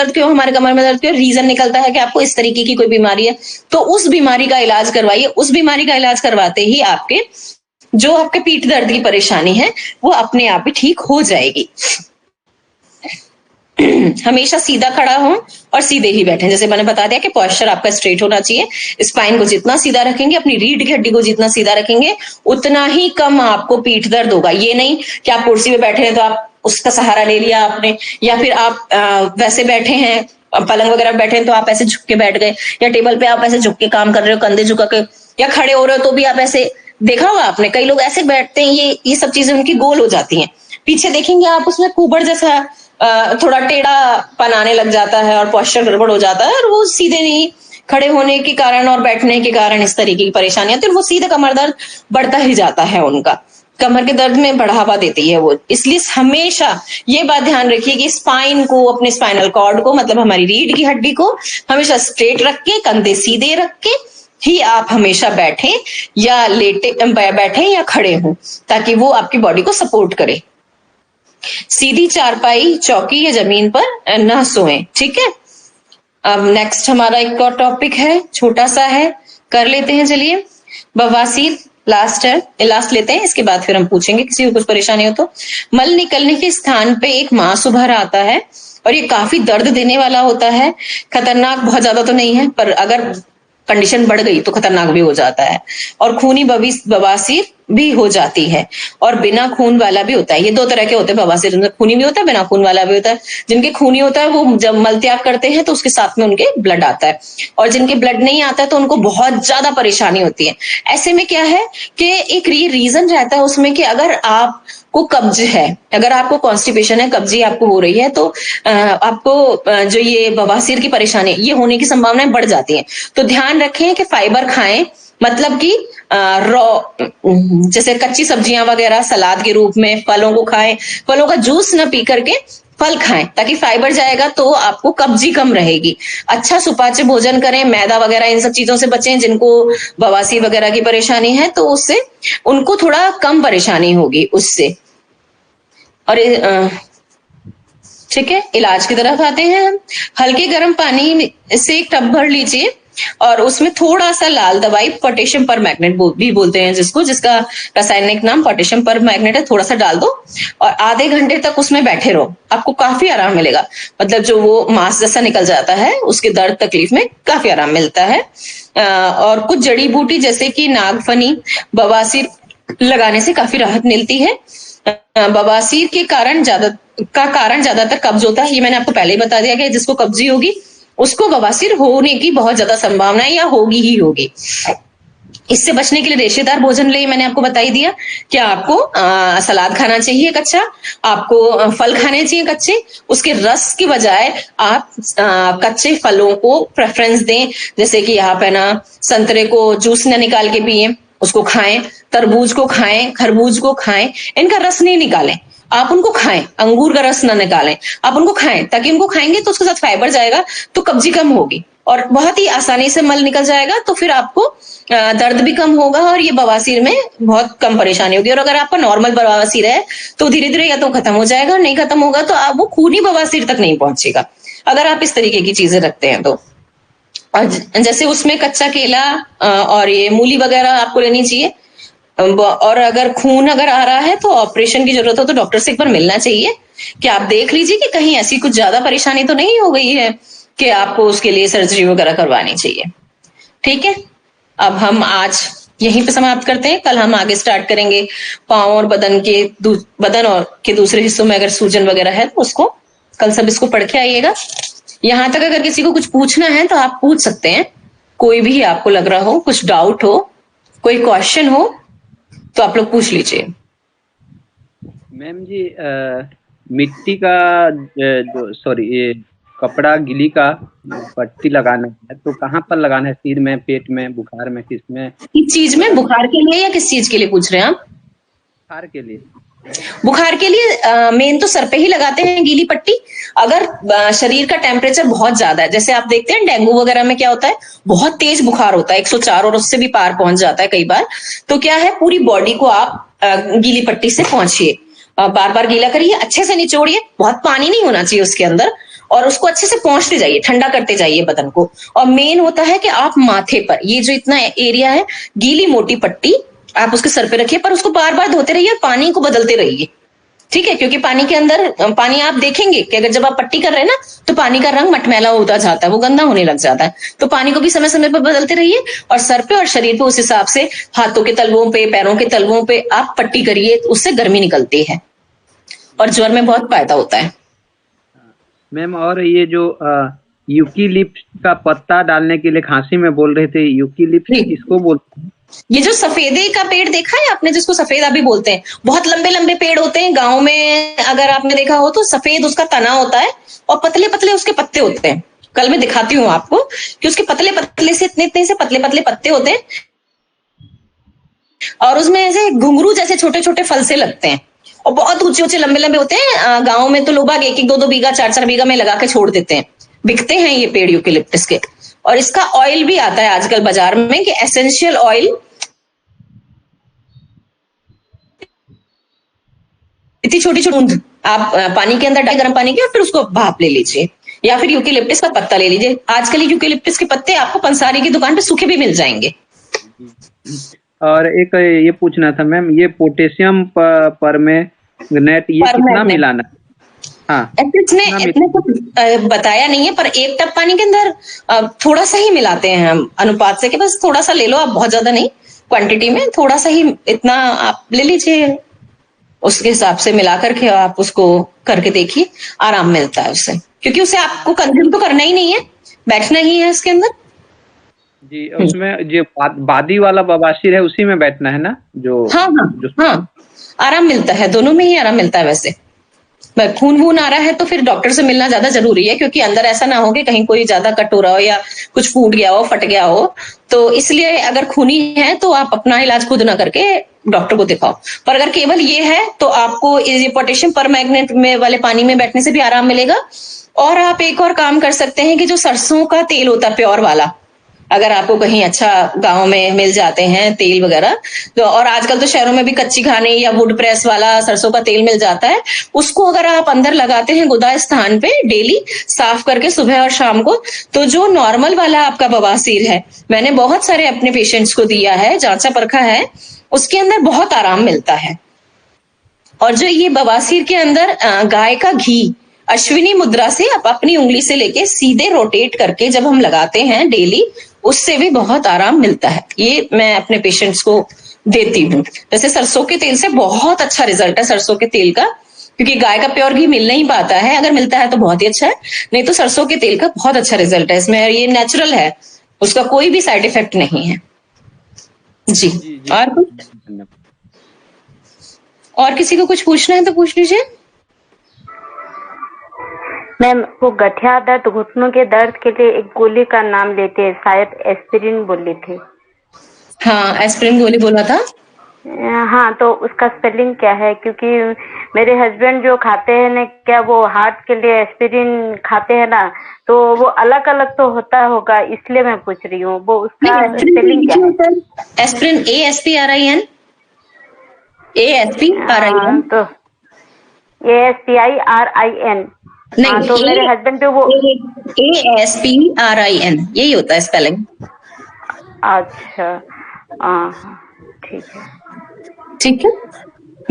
दर्द क्यों, रीजन निकलता है कि आपको इस तरीके की कोई बीमारी है, तो उस बीमारी का इलाज करवाइए। उस बीमारी का इलाज करवाते ही आपके पीठ दर्द की परेशानी है वो अपने आप ही ठीक हो जाएगी। हमेशा सीधा खड़ा हो और सीधे ही बैठे, जैसे मैंने बता दिया कि पोस्चर आपका स्ट्रेट होना चाहिए। स्पाइन को जितना सीधा रखेंगे, अपनी रीढ़ की हड्डी को जितना सीधा रखेंगे, उतना ही कम आपको पीठ दर्द होगा। ये नहीं कि आप कुर्सी पे बैठे हैं तो आप उसका सहारा ले लिया आपने, या फिर आप वैसे बैठे हैं, पलंग वगैरह बैठे हैं तो आप ऐसे झुक के बैठ गए, या टेबल पे आप ऐसे झुक के काम कर रहे हो कंधे झुका के, या खड़े हो रहे हो तो भी आप ऐसे, देखा होगा आपने कई लोग ऐसे बैठते हैं, ये सब चीजें उनकी गोल हो जाती हैं। पीछे देखेंगे आप, उसमें कुबड़ जैसा थोड़ा टेढ़ा पनाने लग जाता है और पोस्चर गड़बड़ हो जाता है, और वो सीधे नहीं खड़े होने के कारण और बैठने के कारण इस तरीके की परेशानियां, तो वो सीधे कमर दर्द बढ़ता ही जाता है, उनका कमर के दर्द में बढ़ावा देती है वो। इसलिए हमेशा ये बात ध्यान रखिए कि स्पाइन को, अपने स्पाइनल कॉर्ड को, मतलब हमारी रीढ़ की हड्डी को हमेशा स्ट्रेट रख के, कंधे सीधे रख के ही आप हमेशा बैठे या खड़े हों, ताकि वो आपकी बॉडी को सपोर्ट करे। सीधी चारपाई, चौकी या जमीन पर न सोएं, ठीक है। अब नेक्स्ट हमारा एक और टॉपिक है, छोटा सा है, कर लेते हैं। चलिए, बवासीर लास्ट लेते हैं, इसके बाद फिर हम पूछेंगे किसी को कुछ परेशानी हो तो। मल निकलने के स्थान पे एक मांस उभर आता है और ये काफी दर्द देने वाला होता है। खतरनाक बहुत ज्यादा तो नहीं है, पर अगर कंडीशन बढ़ गई तो खतरनाक भी हो जाता है। और खूनी बवासीर भी हो जाती है, और बिना खून वाला भी होता है। ये दो तरह के होते हैं बवासीर, जिनमें खूनी भी होता है, बिना खून वाला भी होता है। जिनके खूनी होता है वो जब मल त्याग करते हैं तो उसके साथ में उनके ब्लड आता है, और जिनके ब्लड नहीं आता है तो उनको बहुत ज्यादा परेशानी होती है। ऐसे में क्या है कि एक रीजन रहता है उसमें कि अगर आपको कब्ज है, अगर आपको कॉन्स्टिपेशन है, कब्जी आपको हो रही है, तो आपको जो ये बवासीर की परेशानी ये होने की संभावनाएं बढ़ जाती हैं। तो ध्यान रखें कि फाइबर खाएं, मतलब कि रॉ, जैसे कच्ची सब्जियां वगैरह सलाद के रूप में, फलों को खाएं, फलों का जूस न पी करके फल खाएं ताकि फाइबर जाएगा तो आपको कब्जी कम रहेगी। अच्छा सुपाच्य भोजन करें, मैदा वगैरह इन सब चीजों से बचें। जिनको बवासीर वगैरह की परेशानी है तो उससे उनको थोड़ा कम परेशानी होगी उससे। और ठीक है, इलाज की तरफ आते हैं हम। हल्के गर्म पानी से एक टब भर लीजिए और उसमें थोड़ा सा लाल दवाई, पोटेशियम पर मैग्नेट भी बोलते हैं जिसको, जिसका रासायनिक नाम पोटेशियम पर मैग्नेट है, थोड़ा सा डाल दो और आधे घंटे तक उसमें बैठे रहो। आपको काफी आराम मिलेगा। मतलब जो वो मांस जैसा निकल जाता है उसके दर्द तकलीफ में काफी आराम मिलता है। और कुछ जड़ी बूटी जैसे कि नागफनी बवासीर लगाने से काफी राहत मिलती है। बवासीर के कारण ज्यादातर कब्ज होता है, ये मैंने आपको पहले ही बता दिया कि जिसको कब्जी होगी उसको बवासीर होने की बहुत ज्यादा संभावना है या होगी ही होगी। इससे बचने के लिए रेशेदार भोजन ले मैंने आपको बता ही दिया कि आपको सलाद खाना चाहिए कच्चा, आपको फल खाने चाहिए कच्चे, उसके रस की बजाय आप कच्चे फलों को प्रेफरेंस दें। जैसे कि आप है ना संतरे को जूस न निकाल के पिए, उसको खाएं, तरबूज को खाएं, खरबूज को खाएं, इनका रस नहीं निकालें, आप उनको खाएं, अंगूर का रस ना निकालें, आप उनको खाएं ताकि उनको खाएंगे तो उसके साथ फाइबर जाएगा तो कब्जी कम होगी और बहुत ही आसानी से मल निकल जाएगा। तो फिर आपको दर्द भी कम होगा और ये बवासीर में बहुत कम परेशानी होगी। और अगर आपका नॉर्मल बवासीर है तो धीरे धीरे या तो खत्म हो जाएगा, नहीं खत्म होगा तो आप वो खूनी बवासीर तक नहीं पहुंचेगा अगर आप इस तरीके की चीजें रखते हैं तो। और जैसे उसमें कच्चा केला और ये मूली वगैरह आपको लेनी चाहिए। और अगर खून अगर आ रहा है तो ऑपरेशन की जरूरत हो तो डॉक्टर से एक बार मिलना चाहिए कि आप देख लीजिए कि कहीं ऐसी कुछ ज्यादा परेशानी तो नहीं हो गई है कि आपको उसके लिए सर्जरी वगैरह करवानी चाहिए। ठीक है, अब हम आज यहीं पे समाप्त करते हैं। कल हम आगे स्टार्ट करेंगे पांव और बदन और के दूसरे हिस्सों में अगर सूजन वगैरह है तो उसको कल सब इसको पढ़ के आइएगा। यहां तक अगर किसी को कुछ पूछना है तो आप पूछ सकते हैं, कोई भी आपको लग रहा हो, कुछ डाउट हो, कोई क्वेश्चन हो तो आप लोग पूछ लीजिए। मैम जी मिट्टी का ये कपड़ा गिली का पट्टी लगाना है तो कहाँ पर लगाना है? सिर में, पेट में, बुखार में, किस में? किस चीज में? बुखार के लिए या किस चीज के लिए पूछ रहे हैं आप? बुखार के लिए। बुखार के लिए मेन तो सर पे ही लगाते हैं गीली पट्टी। अगर शरीर का टेम्परेचर बहुत ज्यादा है, जैसे आप देखते हैं डेंगू वगैरह में क्या होता है, बहुत तेज बुखार होता है 104 और उससे भी पार पहुंच जाता है कई बार, तो क्या है पूरी बॉडी को आप गीली पट्टी से पहुंचिए, बार बार गीला करिए, अच्छे से निचोड़िए, बहुत पानी नहीं होना चाहिए उसके अंदर, और उसको अच्छे से पहुंचते जाइए, ठंडा करते जाइए बदन को। और मेन होता है कि आप माथे पर ये जो इतना एरिया है, गीली मोटी पट्टी आप उसके सर पे रखिए, पर उसको बार बार धोते रहिए और पानी को बदलते रहिए। ठीक है, क्योंकि पानी के अंदर पानी आप देखेंगे कि अगर जब आप पट्टी कर रहे हैं ना तो पानी का रंग मटमैला होता जाता है, वो गंदा होने लग जाता है। तो पानी को भी समय समय पर बदलते रहिए और सर पे और शरीर पे उस हिसाब से हाथों के तलवों पे, पैरों के तलवों पे आप पट्टी करिए, उससे गर्मी निकलती है और ज्वर में बहुत फायदा होता है। मैम और ये जो यूकेलिप्टस का पत्ता डालने के लिए खांसी में बोल रहे थे, यूकेलिप्टस किसको बोलते हैं? ये जो सफेदे का पेड़ देखा है आपने, जिसको सफेदा भी बोलते हैं, बहुत लंबे लंबे पेड़ होते हैं गांव में, अगर आपने देखा हो तो सफेद उसका तना होता है और पतले पतले उसके पत्ते होते हैं। कल मैं दिखाती हूँ आपको कि उसके पतले पतले से इतने से पतले पतले पत्ते होते हैं और उसमें ऐसे घुंघरू जैसे छोटे छोटे फल से लगते हैं और बहुत ऊंचे ऊंचे लंबे लंबे होते हैं। गाँव में तो लोग बाग 1-1, 2-2 बीघा, 4-4 बीघा में लगा के छोड़ देते हैं, बिकते हैं ये पेड़ यूकेलिप्टस के। और इसका ऑयल भी आता है आजकल बाजार में कि एसेंशियल ऑयल, इतनी छोटी छोटी बूंद आप पानी के अंदर डाल, गर्म पानी के, और फिर उसको भाप ले लीजिए, या फिर यूकेलिप्टस का पत्ता ले लीजिए। आजकल यूकेलिप्टस के पत्ते आपको पंसारी की दुकान पे सूखे भी मिल जाएंगे। और एक ये पूछना था मैम, ये पोटेशियम परमैंगनेट ये कितना मिलाना है? हाँ, इतने कुछ बताया नहीं है, पर 1 टब पानी के अंदर थोड़ा सा ही मिलाते हैं हम, अनुपात से कि बस थोड़ा सा ले लो आप, बहुत ज्यादा नहीं, क्वांटिटी में थोड़ा सा ही, इतना आप ले लीजिए, उसके हिसाब से मिला करके आप उसको करके देखिए, आराम मिलता है उससे, क्योंकि उसे आपको कंज्यूम तो करना ही नहीं है, बैठना ही है इसके अंदर जी। उसमें जो बादी वाला बवासीर है उसी में बैठना है ना? जो हाँ, आराम मिलता है, दोनों में ही आराम मिलता है वैसे। खून वून आ रहा है तो फिर डॉक्टर से मिलना ज्यादा जरूरी है, क्योंकि अंदर ऐसा ना हो कि कहीं कोई ज्यादा कट हो रहा हो या कुछ फूट गया हो, फट गया हो। तो इसलिए अगर खूनी है तो आप अपना इलाज खुद ना करके डॉक्टर को दिखाओ। पर अगर केवल ये है तो आपको ये पोटेशियम परमैंगनेट में वाले पानी में बैठने से भी आराम मिलेगा। और आप एक और काम कर सकते हैं कि जो सरसों का तेल होता है प्योर वाला, अगर आपको कहीं अच्छा गांव में मिल जाते हैं तेल वगैरह, तो और आजकल तो शहरों में भी कच्ची घानी या वुड प्रेस वाला सरसों का तेल मिल जाता है, उसको अगर आप अंदर लगाते हैं गुदा स्थान पे डेली साफ करके सुबह और शाम को, तो जो नॉर्मल वाला आपका बवासीर है, मैंने बहुत सारे अपने पेशेंट्स को दिया है, जांचा परखा है, उसके अंदर बहुत आराम मिलता है। और जो ये बवासीर के अंदर गाय का घी अश्विनी मुद्रा से आप अपनी उंगली से लेके सीधे रोटेट करके जब हम लगाते हैं डेली, उससे भी बहुत आराम मिलता है। ये मैं अपने पेशेंट्स को देती हूँ। जैसे सरसों के तेल से बहुत अच्छा रिजल्ट है सरसों के तेल का, क्योंकि गाय का प्योर घी मिल नहीं पाता है, अगर मिलता है तो बहुत ही अच्छा है, नहीं तो सरसों के तेल का बहुत अच्छा रिजल्ट है इसमें। ये नेचुरल है, उसका कोई भी साइड इफेक्ट नहीं है जी। जी जी, और कुछ, धन्यवाद। और किसी को कुछ पूछना है तो पूछ लीजिए। मैम, वो गठिया दर्द, घुटनों के दर्द के लिए एक गोली का नाम लेते हैं, शायद एस्पिरिन बोले थे। हाँ, एस्पिरिन गोली बोला था। हाँ, तो उसका स्पेलिंग क्या है? क्योंकि मेरे हस्बैंड जो खाते हैं ना, क्या वो हार्ट के लिए एस्पिरिन खाते हैं ना, तो वो अलग अलग तो होता होगा, इसलिए मैं पूछ रही हूँ वो उसका स्पेलिंग क्या है? एस्पिरिन ASPRIN, ASPRIN तो ASPIRIN। हाँ, तो नहीं, मेरे हस्बैंड जो वो ASPRIN यही होता है स्पेलिंग। अच्छा, हाँ, ठीक है। ठीक है,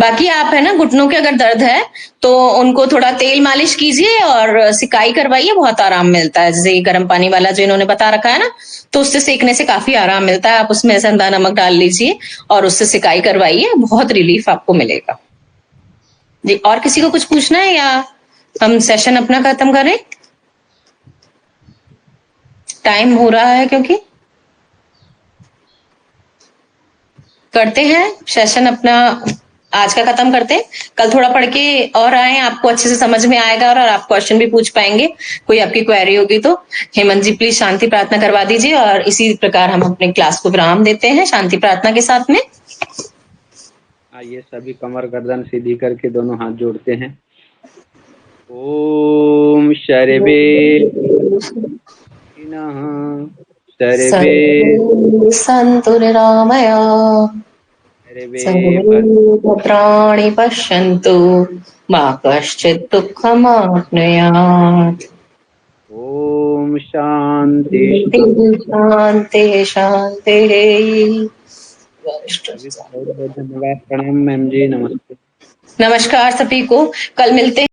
बाकी आप है ना, घुटनों के अगर दर्द है तो उनको थोड़ा तेल मालिश कीजिए और सिकाई करवाइए, बहुत आराम मिलता है। जैसे गर्म पानी वाला जो इन्होंने बता रखा है ना, तो उससे सेकने से काफी आराम मिलता है। आप उसमें सेंधा नमक डाल लीजिए और उससे सिकाई करवाइए, बहुत रिलीफ आपको मिलेगा जी। और किसी को कुछ पूछना है या हम सेशन अपना खत्म करें? टाइम हो रहा है, क्योंकि करते हैं सेशन अपना आज का खत्म करते हैं। कल थोड़ा पढ़ के और आए, आपको अच्छे से समझ में आएगा और आप क्वेश्चन भी पूछ पाएंगे। कोई आपकी क्वेरी होगी तो हेमंत जी प्लीज शांति प्रार्थना करवा दीजिए, और इसी प्रकार हम अपनी क्लास को विराम देते हैं शांति प्रार्थना के साथ में। आइए सभी कमर गर्दन सीधी करके दोनों हाथ जोड़ते हैं। ओम शर्वे सर्वे सन्तु निरामया सर्वे भद्राणि पश्यन्तु मा कश्चित् दुःखमाप्नुयात्। ओम शांति शांति शांति। बहुत बहुत धन्यवाद। प्रणाम मैम जी, नमस्ते। नमस्कार सभी को, कल मिलते हैं।